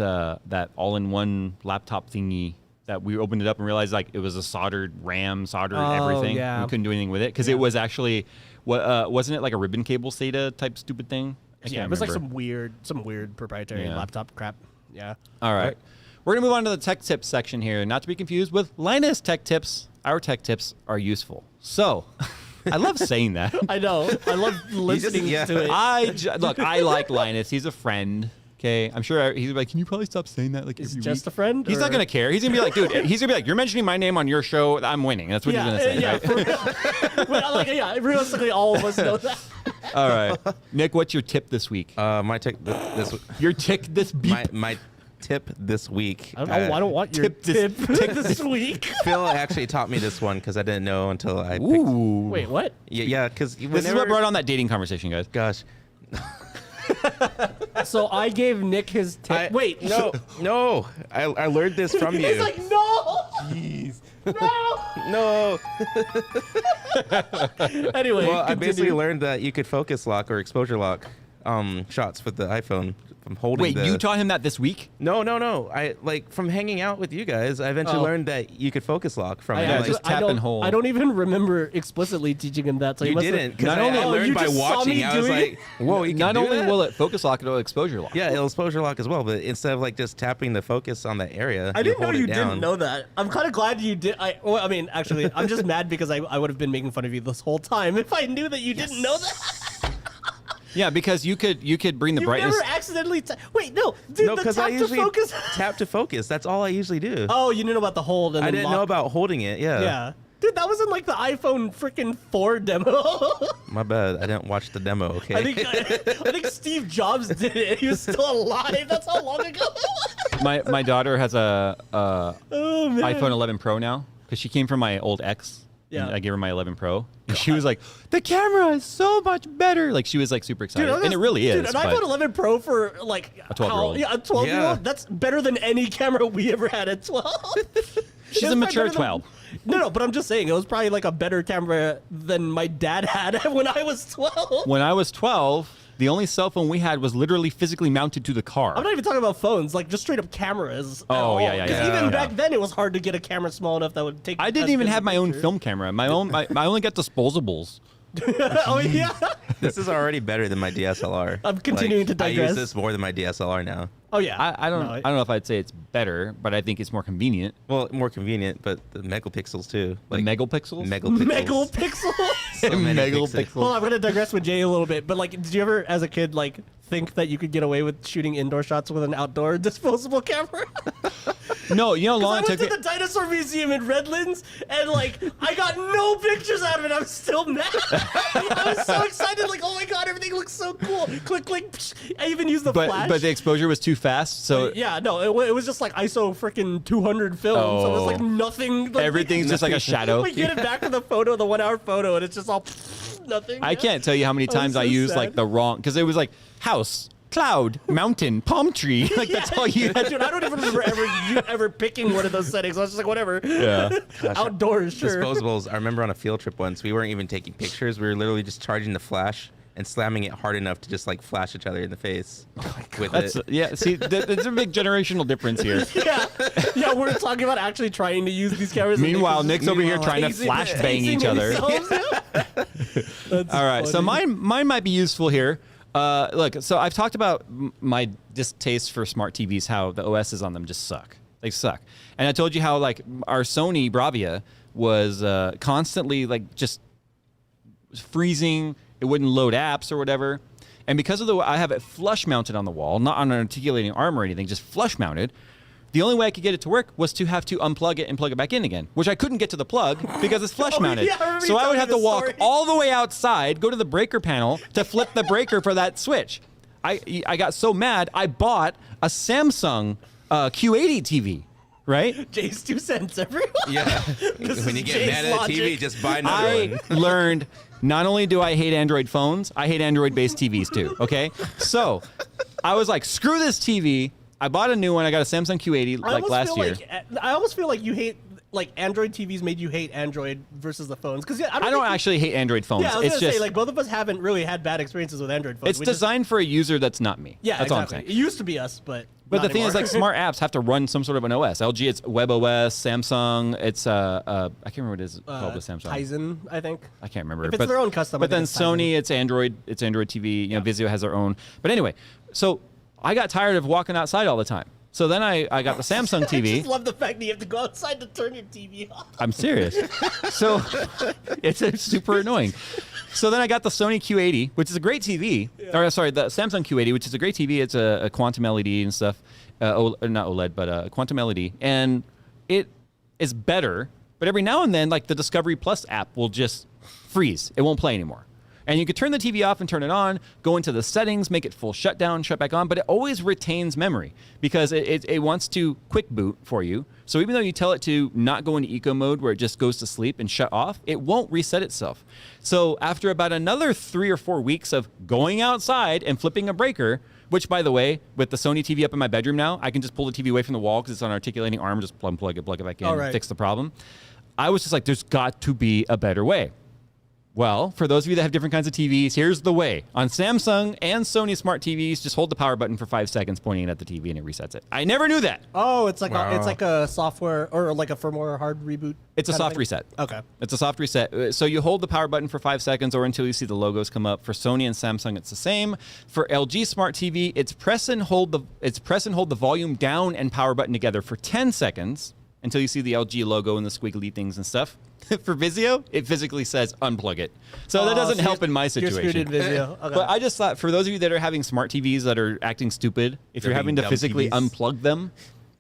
all-in-one laptop thingy that we opened it up and realized like it was a soldered RAM, soldered everything. yeah. We couldn't do anything with it because it was actually, wasn't it like a ribbon cable SATA type stupid thing? I Yeah, can't it was like remember. some weird proprietary Yeah. laptop crap. Yeah. All right. We're going to move on to the tech tips section here, not to be confused with Linus tech tips. Our tech tips are useful. So, I love saying that. I know. I love listening yeah. to it. Look, I like Linus. He's a friend. Okay, I'm sure he's like, can you probably stop saying that? Like, Is every just week?" a friend, He's or- not gonna care. He's gonna be like, dude. He's gonna be like, you're mentioning my name on your show. I'm winning. That's what he's gonna say. Right? Well, like, yeah, realistically, all of us know that. All right, Nick, what's your tip this week? My tech this Your tick this beep. my tip this week. I don't want your tip this- tip this week. Phil actually taught me this one because I didn't know until I picked. Ooh. Wait, what? Yeah, because This is what brought on that dating conversation, guys. Gosh. So I gave Nick his tip. Wait, no. I learned this from you. He's like, no. Jeez. No. No. Anyway, Well, I basically continue. learned that you could focus lock or exposure lock shots with the iPhone from holding Wait, the... you taught him that this week? No. I like from hanging out with you guys. I eventually Oh. learned that you could focus lock from it. Yeah, Like, just tap and hold. I don't even remember explicitly teaching him that. So he you must have- didn't because Not I only- learned you by just saw watching. me I was doing like, whoa, you can Not do only that? will it focus lock, it'll exposure lock. Yeah, it'll exposure lock as well, but instead of like just tapping the focus on that area, I didn't know hold you it down. didn't know that. I'm kind of glad you did. I mean, actually, I'm just mad because I would have been making fun of you this whole time if I knew that you didn't know that. Yeah, because you could bring the You brightness. never accidentally. Wait, no, dude. No, the because tap I usually to focus. tap to focus. That's all I usually do. Oh, you didn't know about the hold. And I then didn't lock. know about holding it. Yeah. Yeah, dude, that was in like the iPhone freaking 4 demo. My bad. I didn't watch the demo. Okay. I think Steve Jobs did it. He was still alive. That's how long ago. My daughter has a Oh man. iPhone 11 Pro now because she came from my old X. Yeah. And I gave her my 11 Pro. And she was like, the camera is so much better. Like, she was like super excited. And it really is. Dude, an iPhone 11 Pro for like a 12-year-old. Yeah, a 12-year-old. That's better than any camera we ever had at 12. She's a mature 12. No, but I'm just saying, it was probably like a better camera than my dad had when I was 12. When I was 12, the only cell phone we had was literally physically mounted to the car. I'm not even talking about phones, like just straight up cameras. Oh, yeah. 'Cause even back then, it was hard to get a camera small enough that would take. I didn't even have my own film camera. I only got disposables. Oh yeah. This is already better than my DSLR. I'm continuing to I digress. use this more than my DSLR now. Oh yeah. I don't know if I'd say it's better, but I think it's more convenient. Well, more convenient, but the megapixels too. Like megapixels? Megapixel. So many Megapixels. pixels. Well, I'm gonna digress with Jay a little bit, but like, did you ever, as a kid, like think that you could get away with shooting indoor shots with an outdoor disposable camera? No, you know how long I it went took to the dinosaur museum in Redlands, and like I got no pictures out of it. I'm still mad. I was so excited, like, oh my god, everything looks so cool. Click, click. Psh. I even used the flash. But the exposure was too fast, so yeah, no, it was just like ISO freaking 200 film, so it was like nothing. Like, everything's just like a shadow. We get it back to the photo, the 1 hour photo, and it's just all nothing. I can't tell you how many times so I used sad. like the wrong, because it was like house, cloud, mountain, palm tree. Like that's all you had. Dude, I don't even remember ever picking one of those settings. I was just like, whatever. Yeah. Outdoors, sure. Disposables. I remember on a field trip once, we weren't even taking pictures. We were literally just charging the flash and slamming it hard enough to just like flash each other in the face with That's it. yeah. See, there's a big generational difference here. Yeah, we're talking about actually trying to use these cameras. Meanwhile, Nick's over here trying to hazing- flash bang hazing each other. themselves. All right, so mine might be useful here. Look, so I've talked about my distaste for smart TVs, how the OSs on them just suck. They suck. And I told you how like our Sony Bravia was constantly like just freezing. It wouldn't load apps or whatever. And because of I have it flush mounted on the wall, not on an articulating arm or anything, just flush mounted. The only way I could get it to work was to have to unplug it and plug it back in again, which I couldn't get to the plug because it's flush mounted. Yeah, I remember so you I would telling have to this walk story. all the way outside, go to the breaker panel to flip the breaker for that switch. I got so mad, I bought a Samsung Q80 TV, right? Jay's 2 cents, everyone. Yeah. This When you is get Jay's mad at a TV, logic. just buy another I one. learned not only do I hate Android phones, I hate Android-based TVs too, okay? So I was like, screw this TV. I bought a new one. I got a Samsung Q80 like last year. I almost feel like you hate, like Android TVs made you hate Android versus the phones. Because I don't actually hate Android phones. Yeah, I was it's gonna just say, like, both of us haven't really had bad experiences with Android phones. it's designed for a user that's not me. Yeah, that's exactly. all I'm saying. It used to be us, but But not the thing is, anymore. like, smart apps have to run some sort of an OS. LG, it's WebOS. Samsung, it's I can't remember what it is called with Samsung. Tizen, I think. I can't remember. If it's their own custom, I But think then it's Tizen. Sony, it's Android. It's Android TV. You know, Vizio has their own. But anyway, so I got tired of walking outside all the time. So then I got the Samsung I TV. just love the fact that you have to go outside to turn your TV off. I'm serious. So it's super annoying. So then I got the Sony Q80, which is a great TV. Or sorry, the Samsung Q80, which is a great TV. It's a quantum LED and stuff. Not OLED, but quantum LED. And it is better. But every now and then, like the Discovery Plus app will just freeze. It won't play anymore. And you could turn the TV off and turn it on, go into the settings, make it full shutdown, shut back on, but it always retains memory because it wants to quick boot for you. So even though you tell it to not go into eco mode where it just goes to sleep and shut off, it won't reset itself. So after about another 3 or 4 weeks of going outside and flipping a breaker, which by the way, with the Sony TV up in my bedroom now, I can just pull the TV away from the wall because it's on an articulating arm, just plug it back in, right. fix the problem. I was just like, there's got to be a better way. Well, for those of you that have different kinds of TVs, here's the way. On Samsung and Sony smart TVs, just hold the power button for 5 seconds pointing it at the TV and it resets it. I never knew that. Oh, it's like a software or like a firmware hard reboot. It's a kind of soft thing? reset. Okay. It's a soft reset. So you hold the power button for 5 seconds or until you see the logos come up. For Sony and Samsung, it's the same. For LG Smart TV, it's press and hold the volume down and power button together for 10 seconds until you see the LG logo and the squiggly things and stuff. For Vizio, it physically says unplug it. So that doesn't help in my situation. You're screwed in Vizio. Okay. But I just thought for those of you that are having smart TVs that are acting stupid, if you're They're having being to dumb physically TVs. unplug them,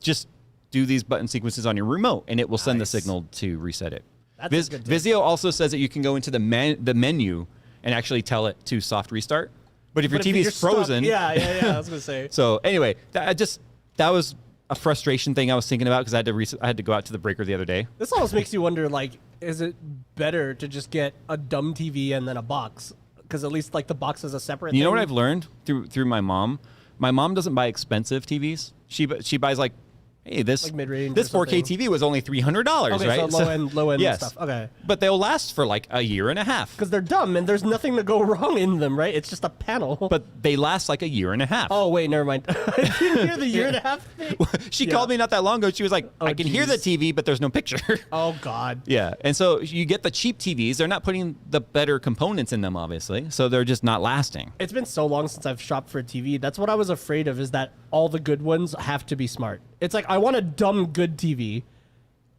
just do these button sequences on your remote and it will send the signal to reset it. That's a good tip. Vizio also says that you can go into the menu and actually tell it to soft restart. But if your But TV you're is frozen, stuck, yeah, I was gonna say. So anyway, that was a frustration thing I was thinking about because I had to go out to the breaker the other day. This almost makes you wonder, like, is it better to just get a dumb TV and then a box? Because at least, like, the box is a separate You thing. know what I've learned through my mom? My mom doesn't buy expensive TVs. She buys like, hey, this Like mid-range this or 4K something. TV was only $300, Okay, right? so low end yes. stuff. Okay. But they'll last for like a year and a half. Because they're dumb and there's nothing to go wrong in them, right? It's just a panel. But they last like a year and a half. oh, wait, never mind. I didn't hear the year and a half thing. She Yeah. called me not that long ago. She was like, Oh, I can hear the geez. TV, but there's no picture. Oh, God. Yeah. And so you get the cheap TVs. They're not putting the better components in them, obviously. So they're just not lasting. It's been so long since I've shopped for a TV. That's what I was afraid of, is that all the good ones have to be smart. It's like, I want a dumb good TV,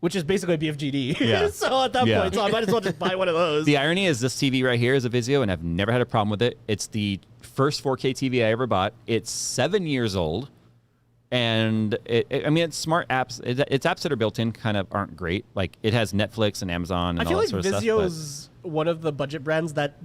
which is basically a BFGD. Yeah. So at that Yeah. point, so I might as well just buy one of those. The irony is this TV right here is a Vizio, and I've never had a problem with it. It's the first 4K TV I ever bought. It's 7 years old, and I mean, it's smart apps. It's apps that are built in kind of aren't great. Like, it has Netflix and Amazon and I feel all like that sort of Vizio stuff. is one of the budget brands that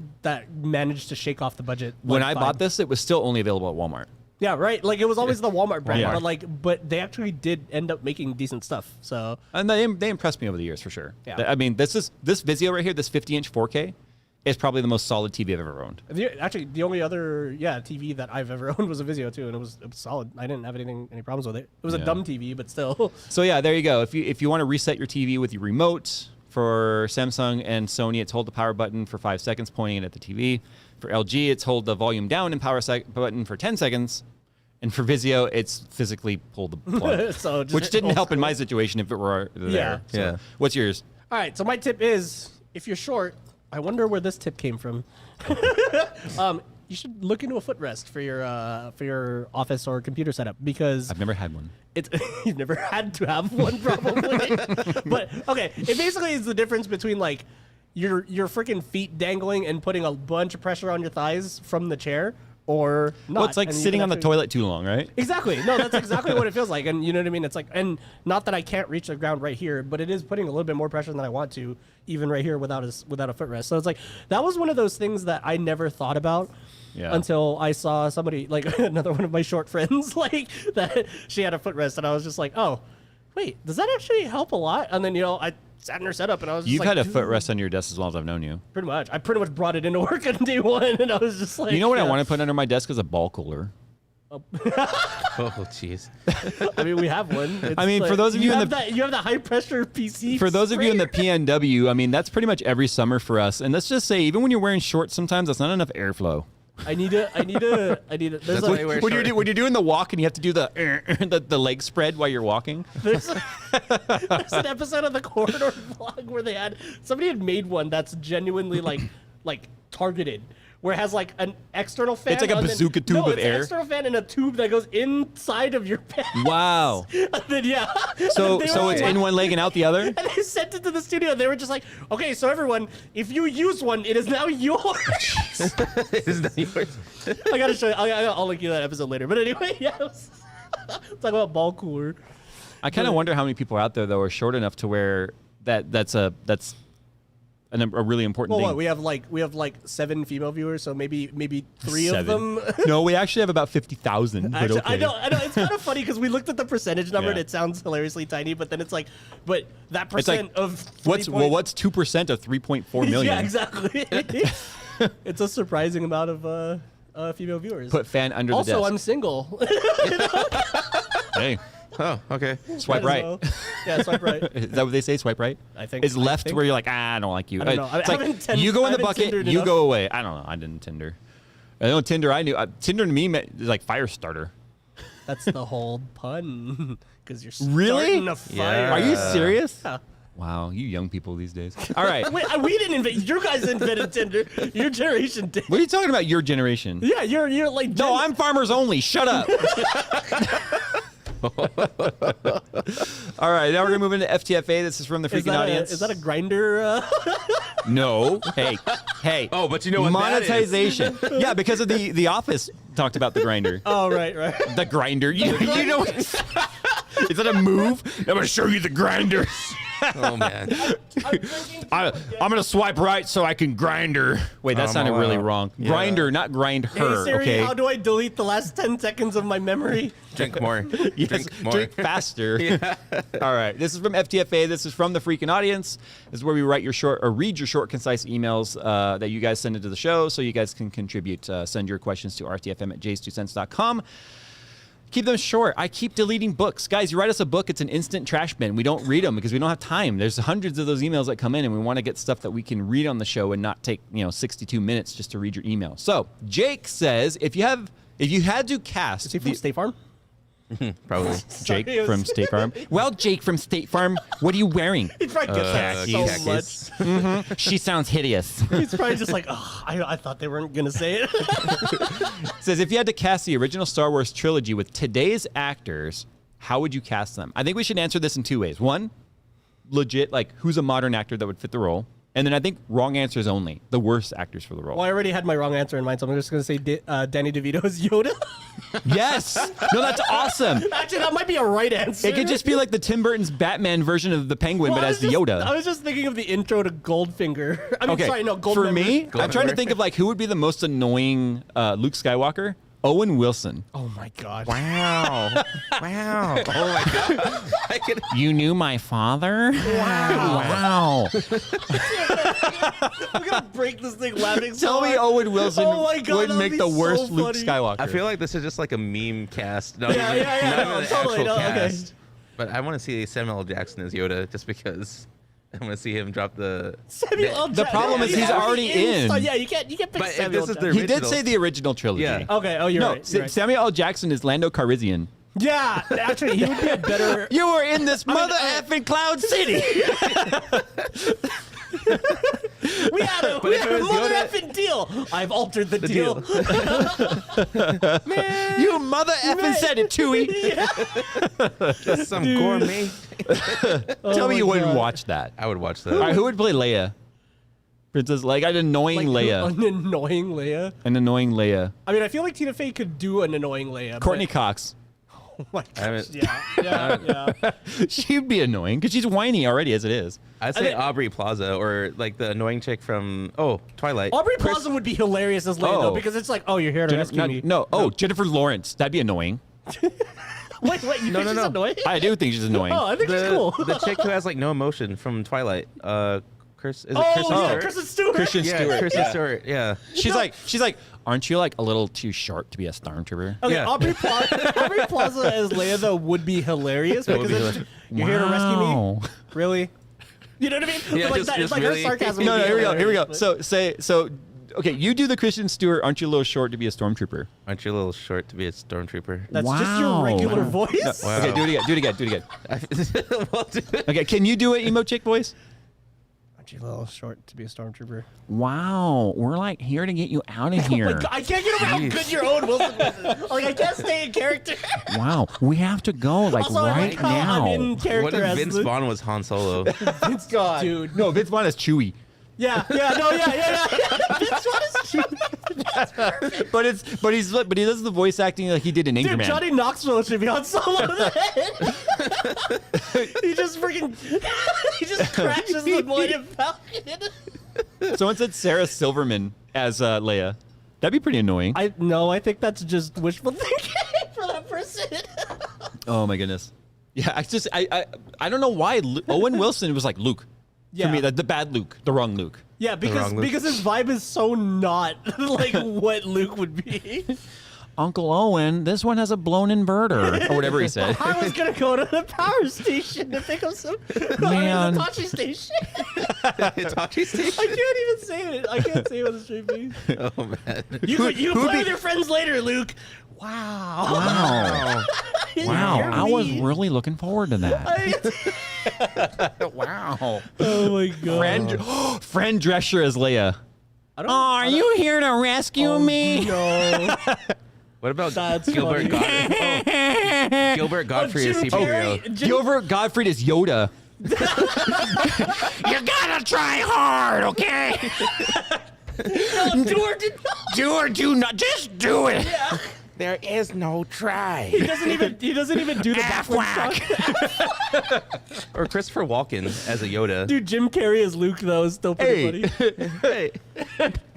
managed to shake off the budget. When like, I fine. bought this, it was still only available at Walmart. Yeah, right. Like, it was always the Walmart brand, Walmart. but they actually did end up making decent stuff. So And they impressed me over the years, for sure. Yeah. I mean, this Vizio right here, this 50-inch 4K, is probably the most solid TV I've ever owned. actually, the only other TV that I've ever owned was a Vizio too, and it was solid. I didn't have any problems with it. It was a Yeah. dumb TV, but still. So yeah, there you go. If you want to reset your TV with your remote, for Samsung and Sony, it's hold the power button for 5 seconds, pointing it at the TV. For LG, it's hold the volume down and power button for 10 seconds. And for Vizio, it's physically pull the plug, So just which didn't old help in school. my situation if it were there. Yeah. So, Yeah. What's yours? All right. So my tip is, if you're short, I wonder where this tip came from. You should look into a footrest for your office or computer setup, because I've never had one. it's you've never had to have one probably. But okay, it basically is the difference between like your freaking feet dangling and putting a bunch of pressure on your thighs from the chair, or not. Well, it's like And you sitting can on the actually- toilet too long, right? Exactly. No, that's exactly what it feels like. And you know what I mean? It's like, and not that I can't reach the ground right here, but it is putting a little bit more pressure than I want to, even right here without a footrest. So it's like, that was one of those things that I never thought about Yeah. until I saw somebody, like another one of my short friends, like that she had a footrest, and I was just like, oh, wait, does that actually help a lot? And then, I sat in her setup, and I was just You've like, had a dude, footrest on your desk as long as I've known you. pretty much. I pretty much brought it into work on day one, and I was just like, You know what I yeah. want to put under my desk is a ball cooler. Oh, jeez. I mean, we have one. It's I mean, for those of you in have the- that, you have the high pressure PC. For those of you in the sprayer. PNW, I mean, that's pretty much every summer for us. And let's just say, even when you're wearing shorts, sometimes that's not enough airflow. I need a. There's That's a, why I wear When short. you're doing the walk and you have to do the leg spread while you're walking. there's an episode of the Corridor vlog where somebody had made one that's genuinely like targeted, where it has like an external fan. It's like a and bazooka then, tube no, of it's air? An external fan and a tube that goes inside of your pants. Wow. And then So They so were it's like- in one leg and out the other? And they sent it to the studio. And they were just like, "Okay, so everyone, if you use one, it is now yours." Is that yours? I gotta show you. I'll link you that episode later. But anyway, yeah. Talk about ball cooler. I kind of wonder how many people out there, though, are short enough to where that's a really important Well, thing. what we have like 7 female viewers, so maybe 3 of 7. them. No, we actually have about 50,000. But Actually, okay. I know. It's kind of funny because we looked at the percentage number and Yeah. it sounds hilariously tiny, but then it's like, but that It's like, percent of 30 what's 2% of 3.4 million? Yeah, exactly. It's a surprising amount of female viewers. Put fan under the also, desk. I'm single. Hey, Oh, okay. swipe Might as right. well. Yeah, swipe right. Is that what they say? Swipe right? I think- Is I left think- where you're like, I don't like you. I don't know. I It's like, haven't you go I in the haven't bucket, Tindered you enough. go away. I don't know. I didn't Tinder. I know Tinder I knew. Tinder to me meant like fire starter. That's the whole pun. Because you're Really? starting a fire. Yeah. Are you serious? Yeah. Wow, you young people these days. All right. Wait, we didn't invent. You guys invented Tinder. Your generation did. What are you talking about, your generation? Yeah, you're like. No, I'm farmers only. Shut up. All right, now we're gonna move into FTFA. This is from the freaking audience. Is that a grinder? No. Hey. Oh, but you know what that is. monetization. Yeah, because of the Office talked about the grinder. Oh, right. The grinder. You know. Is that a move? I'm gonna show you the grinder. Oh man. I'm gonna swipe right so I can grind her. Wait, that sounded really wrong. Yeah. Grinder, not grind her. Hey Siri, okay. how do I delete the last 10 seconds of my memory? Drink more. Yes, Drink more. drink faster. All right. This is from FTFA. This is from the freaking audience. This is where we write your short or read your short, concise emails that you guys send into the show, so you guys can contribute. Send your questions to rtfm@jays2cents.com. Keep them short. I keep deleting books. Guys, you write us a book, it's an instant trash bin. We don't read them because we don't have time. There's hundreds of those emails that come in, and we want to get stuff that we can read on the show and not take 62 minutes just to read your email. So Jake says, if you had to cast Is he from State Farm? Probably. Jake Sorry, it was- from State Farm. Well, Jake from State Farm, what are you wearing? He probably gets that so khakis. much. She sounds hideous. He's probably just like, oh, I thought they weren't going to say it. Says, if you had to cast the original Star Wars trilogy with today's actors, how would you cast them? I think we should answer this in two ways. One, legit, like, who's a modern actor that would fit the role? And then I think wrong answers only. The worst actors for the role. Well, I already had my wrong answer in mind, so I'm just going to say Danny DeVito is Yoda. Yes. No, that's awesome. Actually, that might be a right answer. It could just be like the Tim Burton's Batman version of the Penguin, Well, but I as was just- Yoda. I was just thinking of the intro to Goldfinger. I mean, Okay, sorry, no, Goldmember. for me, I'm trying to Goldmember. think of like who would be the most annoying Luke Skywalker. Owen Wilson. Oh my god. Wow. Wow. Oh my god. I could. You knew my father? Wow. I'm gonna break this thing laughing so Tell me hard. Owen Wilson Oh my God, would that'd make be the so worst Luke funny. Skywalker. I feel like this is just like a meme cast. Yeah, yeah, not no, an totally, actual no, okay. cast. But I want to see Samuel L. Jackson as Yoda just because I want to see him drop the. Samuel L. The Jackson. problem is he's already in. So, yeah, you can't pick But if Samuel this is L. the Jackson. He did original. say the original trilogy. Yeah. Okay, oh, you're No, right. You're right. Samuel L. Jackson is Lando Calrissian. Yeah, actually, he would be a better. You were in this mother effing Cloud City. We had a But if it was mother Yoda- effing deal. I've altered the deal. You mother effing said it, Chewie. Just some gourmet. Tell me my you wouldn't God. watch that. I would watch All that. right, who would play Leia? Princess Leia, an annoying Leia. An annoying Leia. An annoying Leia. I mean, I feel like Tina Fey could do an annoying Leia. Courtney but, Cox. oh my I haven't- gosh, yeah. She'd be annoying because she's whiny already as it is. I'd say think- Aubrey Plaza or like the annoying chick from Twilight. Aubrey Plaza would be hilarious as Leia, Oh. though, because it's like, oh, you're here to rescue me. Jennifer Lawrence. That'd be annoying. Wait, you think no, she's no. annoying? I do think she's annoying. Oh, I think she's the cool. the chick who has like no emotion from Twilight. Kristen Oh, Stewart? yeah, Kristen Stewart. Kristen Yeah, Stewart. Kristen yeah. Stewart. Yeah. She's like, aren't you like a little too short to be a stormtrooper? Okay, Yeah. Aubrey Plaza as Leia, though, would be hilarious That would because be it's, you're here to rescue Wow. me? Really? You know what I mean? Yeah, like just- that, it's just like really- her sarcasm. No, would be here we go. hilarious, but- So, okay, you do the Kristen Stewart. Aren't you a little short to be a stormtrooper? Aren't you a little short to be a stormtrooper? That's just Wow. your regular voice? Wow. Okay, do it again. Well, dude. Okay, can you do an emo chick voice? Aren't you a little short to be a stormtrooper? Wow, we're like here to get you out of here. Oh my God, I can't get over how Jeez. good your own Wilson is. Like, I can't stay in character. Wow, we have to go like Also, I right like how I'm in now. character What if as Vince the... Vaughn was Han Solo? Vince God. Dude. No, Vince Vaughn is Chewie. Yeah. Vince Vaughn is true. That's perfect. But he does the voice acting like he did in Dude, Anchorman. Johnny Knoxville should be on Solo then. He just crashes the Millennium Falcon. Someone said Sarah Silverman as Leia. That'd be pretty annoying. I think that's just wishful thinking for that person. Oh my goodness. Yeah, I don't know why Owen Wilson was like Luke. Yeah. For me, the bad Luke, the wrong Luke. Yeah, wrong because Luke. his vibe is so not like what Luke would be. Uncle Owen, this one has a blown inverter, or whatever he said. I was gonna go to the power station to pick up some Man. Hitachi station. Hitachi station? I can't even say it. I can't say it on the straight face. Oh man. You can play with your friends later, Luke. Wow. Wow. Wow, You're I was mean. really looking forward to that. Wow. Oh my god. Fran Drescher as Leia. Are you here to rescue me? No. What about That's Gilbert funny. Gottfried? Gilbert Gottfried is Jim CP0. Carrey. Gilbert Gottfried is Yoda. You gotta try hard, okay? No, do or do not. Do or do not. Just do it. Yeah. There is no try. He doesn't even do the backwards talk. Or Christopher Walken as a Yoda. Dude, Jim Carrey as Luke though is still pretty funny. Hey.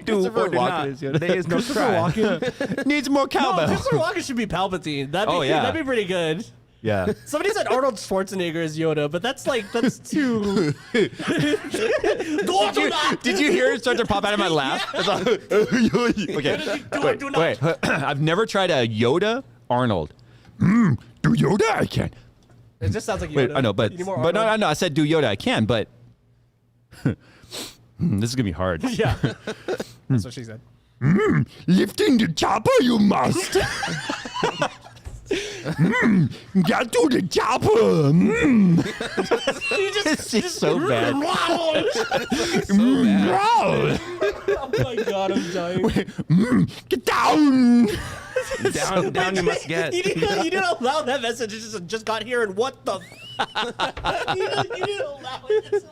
Do Christopher or do Walken not. is Yoda. There is no Christopher try. Walken. Needs more No, cowbell. Christopher Walken should be Palpatine. That'd be pretty good. Yeah. Somebody said Arnold Schwarzenegger is Yoda, but that's too. Did you hear it start to pop out of my laugh? It's like, okay. Wait. I've never tried a Yoda Arnold. Do Yoda? I can. It just sounds like Yoda. Wait, I know, but You need more no. Arnold? I said do Yoda. I can, but this is gonna be hard. Yeah. That's what she said. Lifting the chopper, you must. Get to the chopper. It's just so bad. Oh my god, I'm dying. Get down. Down you must get. You didn't allow that message. It just got here, and what the? You didn't allow it.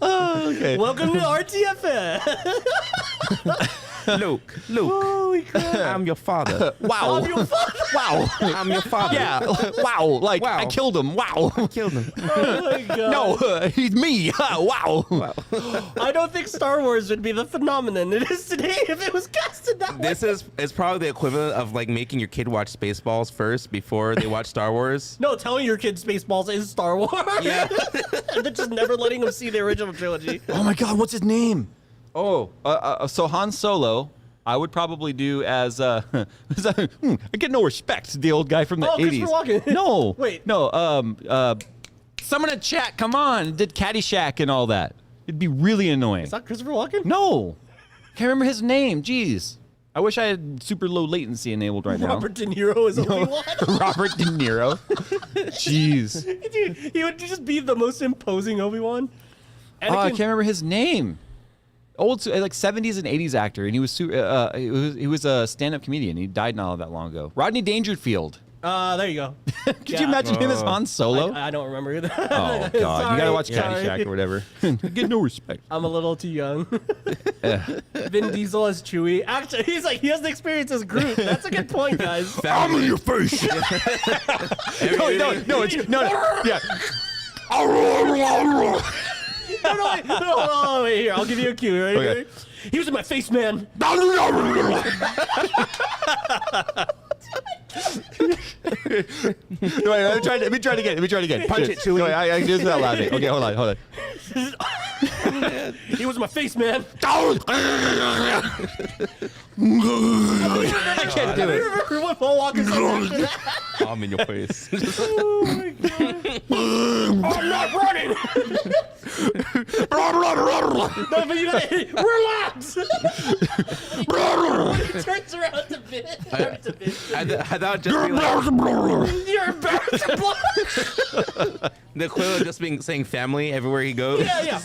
Okay. Welcome to RTFM. Luke. Holy crap! I'm your father. Wow. I'm your father. Wow. I'm your father. Yeah. Wow. Like Wow. I killed him. Wow. Killed him. Oh my god. No, he's me. Wow. I don't think Star Wars would be the phenomenon it is today if it was casted that way. This is probably the equivalent of like making your kid watch Spaceballs first before they watch Star Wars. No, telling your kids Spaceballs is Star Wars. Yeah. And then just never letting them see the original trilogy. Oh my God, what's his name? Oh, so Han Solo, I would probably do as I get no respect. The old guy from the Oh, 80s. Christopher Walken. No, Wait. no. Someone in chat, come on, did Caddyshack and all that. It'd be really annoying. Is that Christopher Walken? No, can't remember his name. Jeez, I wish I had super low latency enabled right Robert De Niro is Obi-Wan. now. Robert De Niro. Jeez. Dude, he would just be the most imposing Obi-Wan. Oh, I can't remember his name. Old like 70s and 80s actor, and he was a stand-up comedian. He died not all that long ago. Rodney Dangerfield. There you go. Could you imagine him as Han Solo? I don't remember either. Oh God, you Sorry, gotta watch sorry. Caddyshack or whatever. Get no respect. I'm a little too young. Vin Diesel as Chewie. Actually, he has the experience as Groot. That's a good point, guys. I'm in your face. no, yeah. No, wait, here. I'll give you a cue. Right? Okay. He was in my face, man. Wait, let me try it again. Punch it, Chewie. Wait, I can do this out loud. Okay, hold on. He was in my face, man. I can't do it. Remember what Paul Walker said after that? I'm in your face. Oh my god. I'm not running. No, but you gotta relax. He turns around to Vin. I thought just be like, You're embarrassed. the equivalent of just being saying family everywhere he goes. Yeah.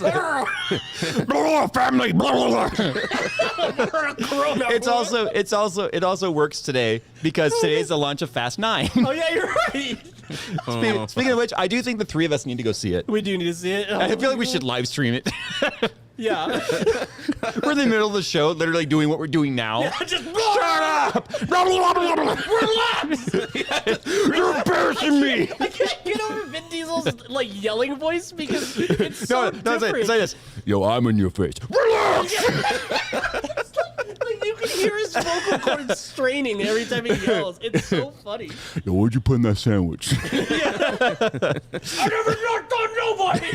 Family. Corona. It also works today because today's the launch of Fast 9. Oh yeah, you're right. Speaking of which, I do think the three of us need to go see it. We do need to see it. I feel like we should live stream it. Yeah. We're in the middle of the show, literally doing what we're doing now. Just Shut up! relax. You're embarrassing me. I can't get over Vin Diesel's like yelling voice because it's No, so it's different. like this. Yo, I'm in your face. Relax! It's like you can hear his vocal cords straining every time he yells. It's so funny. Yo, what'd you put in that sandwich? I never knocked on nobody.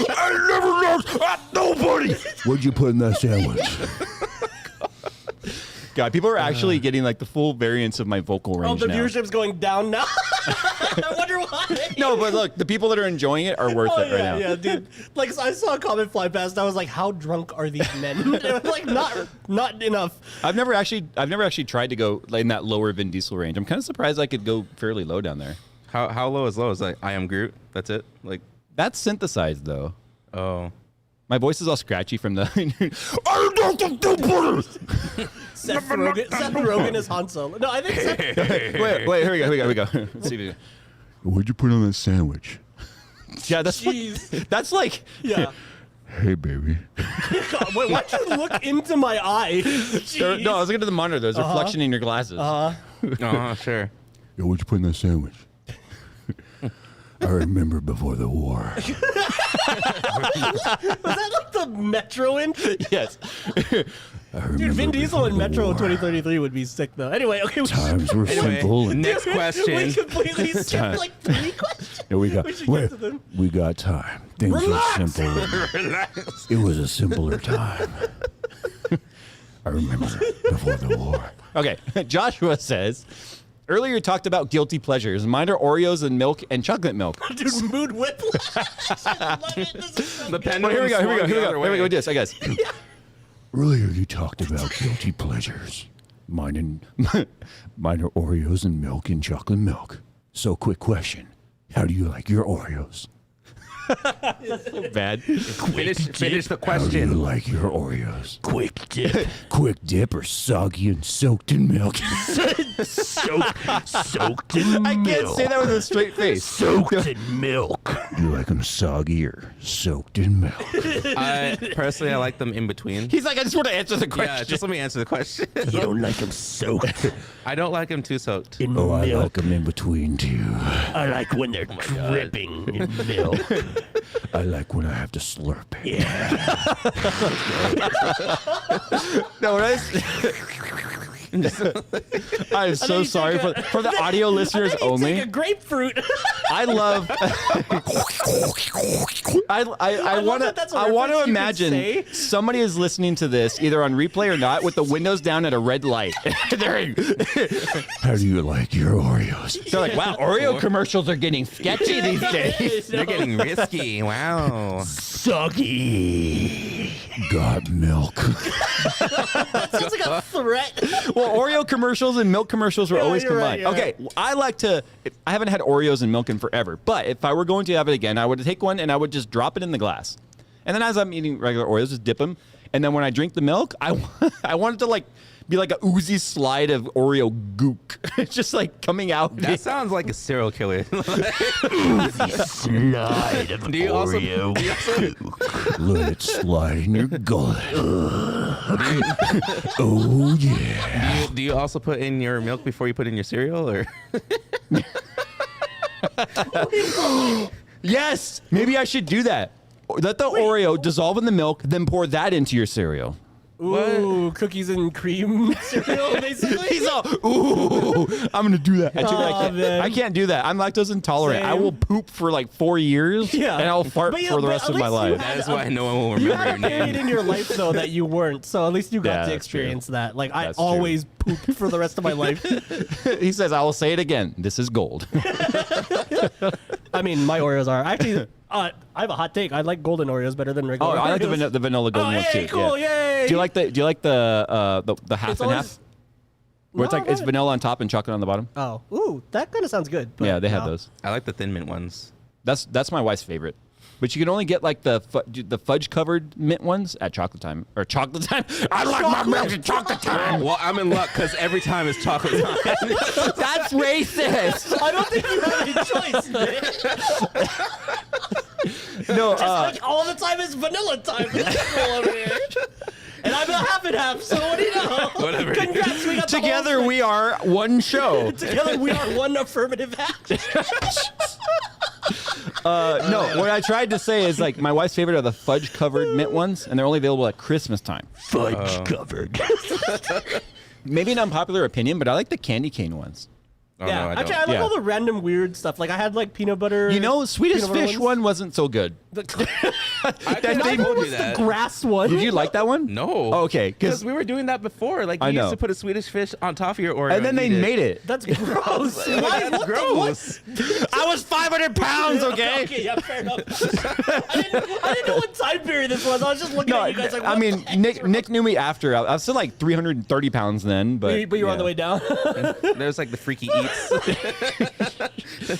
I never knocked at nobody. What'd you put in that sandwich? God, people are actually getting like the full variance of my vocal Oh, range the now. viewership's going down now. I wonder why. No, but look, the people that are enjoying it are worth Oh, it right now. yeah, dude. Like, I saw a comment fly past. I was like, "How drunk are these men?" Like, not enough. I've never actually tried to go in that lower Vin Diesel range. I'm kind of surprised I could go fairly low down there. How low is low? Is like I am Groot. That's it. Like That's synthesized though. oh. My voice is all scratchy from the. I don't do butter. Seth Rogen is Han Solo. No, I think Seth. Wait, here we go. Let's see if we go. What'd you put on that sandwich? Yeah, that's Jeez. that's like. Yeah. Hey, baby. God, wait, why'd you look into my eyes? Jeez. No, I was looking at the monitor. There's a reflection in your glasses. Oh, sure. Yo, what'd you put in that sandwich? I remember before the war. Was that like the Metro in? Yes. Dude, Vin Diesel in Metro 2033 would be sick though. Anyway, okay. Times were Anyway, simple. And next question. We completely skipped like 3 questions. yeah, we got We should get to them. we got time. Things Relax. were simple. Relax. It was a simpler time. I remember before the war. Okay. Joshua says, earlier you talked about guilty pleasures. Mine are Oreos and milk and chocolate milk. Dude, mood whiplash. I love it. This is so The good. pen- Well, here we go. Here we go. Swung the Here we other go. Here we go way. with this, I guess. Earlier you talked about guilty pleasures. Mine are Oreos and milk and chocolate milk. So quick question. How do you like your Oreos? Bad. Finish the How do you question. like your Oreos? Quick dip. Quick dip or soggy and soaked in milk? soaked in I can't say that with a straight face. Soaked in milk. Do you like them soggy or soaked in milk? Personally, I like them in between. He's like, I just want to answer the question. Yeah, just let me answer the question. You don't like them soaked I don't like them too soaked. in milk? I like them in between too. I like when they're dripping in milk. I like when I have to slurp it. No, what I'm so sorry for the audio listeners Take a only. grapefruit. I love. I love want that that's to. a I want to reference you can imagine say. somebody is listening to this either on replay or not, with the windows down at a red light. They're How do you like your Oreos? like, wow, Oreo commercials are getting sketchy these days. They're getting risky. Wow. Soggy. Got milk. That sounds like a threat. Well, Oreo commercials and milk commercials were Yeah, always you're right, combined. you're Okay, I like to. I haven't had Oreos and milk in forever, but if I were going to have it again, I would take one and I would just drop it in the glass, and then as I'm eating regular Oreos, just dip them, and then when I drink the milk, I want it to like be like a oozy slide of Oreo gook, just like coming out. That sounds like a serial killer. Slide of Do you also- Oreo. Let it slide in your gullet. Oh, yeah. Do you also put in your milk before you put in your cereal, or? Yes, maybe I should do that. Let the Oreo dissolve in the milk, then pour that into your cereal. Ooh, cookies and cream cereal, basically. He's all, ooh, I'm gonna do that. Man. I can't do that. I'm lactose intolerant. I Same. will poop for like 4 years, Yeah. and I'll fart But yeah, for the but rest at of my least you life. had- That is why no one will You remember had your a period name. in your life though that you weren't, so at least you got Yeah, to that's true. experience that. Like I That's true. always poop for the rest of my life. He says, I will say it again. This is gold. I mean, my Oreos are actually. I have a hot take. I like golden Oreos better than Oh, regular. I like Oreos. the vanilla golden Oh, milk hey, too. cool, yeah. yay! Do you like the half It's and always- half? Where it's No, like it's I- vanilla on top and chocolate on the bottom. Oh, ooh, that kind of sounds good. but Yeah, they have no. those. I like the thin mint ones. That's my wife's favorite. But you can only get like the fudge covered mint ones at chocolate time or chocolate time. I like my milk at chocolate time. Well, I'm in luck because every time it's chocolate time. That's racist. I don't think you have any choice, man. No, Like all the time is vanilla time for this girl over here. And I'm a half and half, so what do you know? Whatever. Congrats, we got the together whole we are one show. Together we are one affirmative act. No, what I tried to say is like my wife's favorite are the fudge covered mint ones, and they're only available at Christmas time. Fudge covered. Maybe an unpopular opinion, but I like the candy cane ones. Oh, Yeah, no, I actually, I don't. like Yeah. all the random weird stuff. Like I had like peanut butter. You know, Swedish peanut butter fish ones. one wasn't so good. I That could've they- told was you the that. grass one. Did you like that one? No. Oh, okay, Because we were doing that before. Like, you I used know. to put a Swedish fish on top of your Oreo. and then they made it. That's gross. Why? That's What the- gross. I was 500 pounds, okay? Okay, yeah, fair enough. I didn't know what time period this was. I was just looking No, at you guys like, I what mean, the heck? Nick knew me after. I was still like 330 pounds then, but But you were on the yeah. way down. There's like the freaky eats.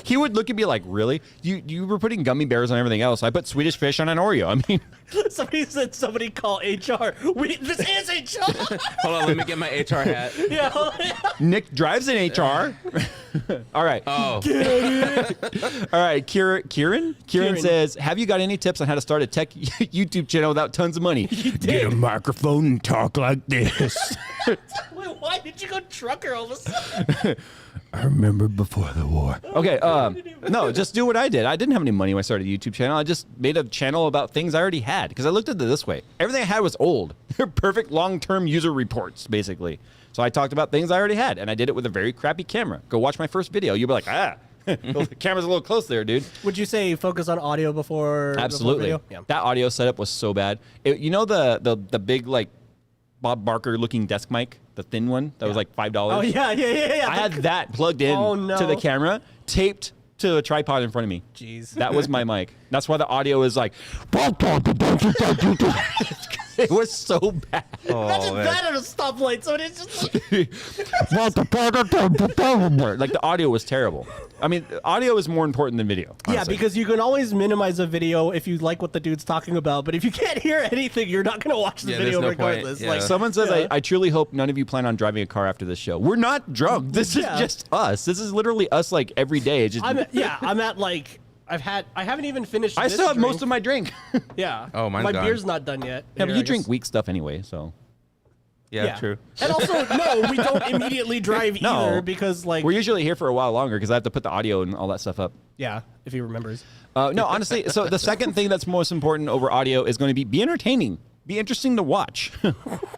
He would look at me like, really? You were putting gummy bears on everything else. I put Swedish fish on an Oreo. Oreo. I mean, Somebody said somebody call HR. This is HR. Hold on, let me get my HR hat. Yeah. Nick drives in HR. All right. Oh, All right. Kieran says, have you got any tips on how to start a tech YouTube channel without tons of money? Get a microphone and talk like this. Wait, why did you go trucker all of a sudden? I remember before the war. Okay, no, just do what I did. I didn't have any money when I started a YouTube channel. I just made a channel about things I already had because I looked at it this way. Everything I had was old. They're perfect long-term user reports, basically. So I talked about things I already had, and I did it with a very crappy camera. Go watch my first video. You'll be like, the camera's a little close there, dude. Would you say focus on audio before? Absolutely. Before video? That audio setup was so bad. You know the big, like, Bob Barker-looking desk mic? The thin one that was like $5? Oh, yeah. I had that plugged in to the camera, taped to a tripod in front of me. Jeez. That was my mic. That's why the audio is like. It was so bad. Imagine man. that at a stoplight. So it's just Like the audio was terrible. I mean, audio is more important than video. yeah, honestly. because you can always minimize a video if you like what the dude's talking about. But if you can't hear anything, you're not going to watch the Yeah, video there's no point. regardless. Yeah. Like Someone says, yeah. I truly hope none of you plan on driving a car after this show. We're not drunk. This is Yeah. just us. This is literally us like every day. It's just, I'm at like I haven't even finished. I this still have drink. most of my drink. Yeah. Oh, mine's my gone. beer's not done yet. Yeah, but Here, you I drink guess. weak stuff anyway, so. yeah, true. And also, no, we don't immediately drive No. either because, like, We're usually here for a while longer because I have to put the audio and all that stuff up. yeah, if he remembers. No, honestly, so the second thing that's most important over audio is going to be entertaining. Be interesting to watch.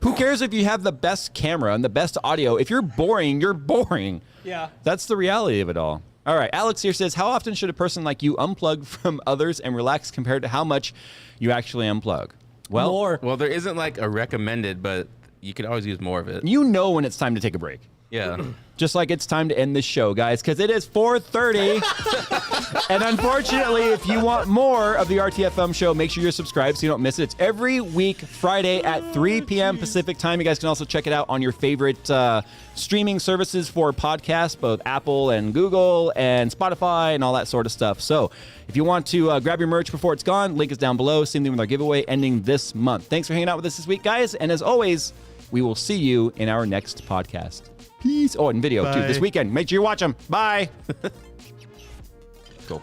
Who cares if you have the best camera and the best audio? If you're boring, you're boring. Yeah. That's the reality of it all. All right, Alex here says, how often should a person like you unplug from others and relax compared to how much you actually unplug? Well, More. Well, there isn't like a recommended, but you could always use more of it. you know when it's time to take a break. Yeah. Just like it's time to end this show, guys, because it is 4:30. And unfortunately, if you want more of the RTFM show, make sure you're subscribed so you don't miss it. It's every week, Friday at 3 p.m. Pacific time. You guys can also check it out on your favorite streaming services for podcasts, both Apple and Google and Spotify and all that sort of stuff. So if you want to grab your merch before it's gone, link is down below. Same thing with our giveaway ending this month. Thanks for hanging out with us this week, guys. And as always, we will see you in our next podcast. Peace. Oh, and video, too, this weekend. Make sure you watch them. Bye. Go.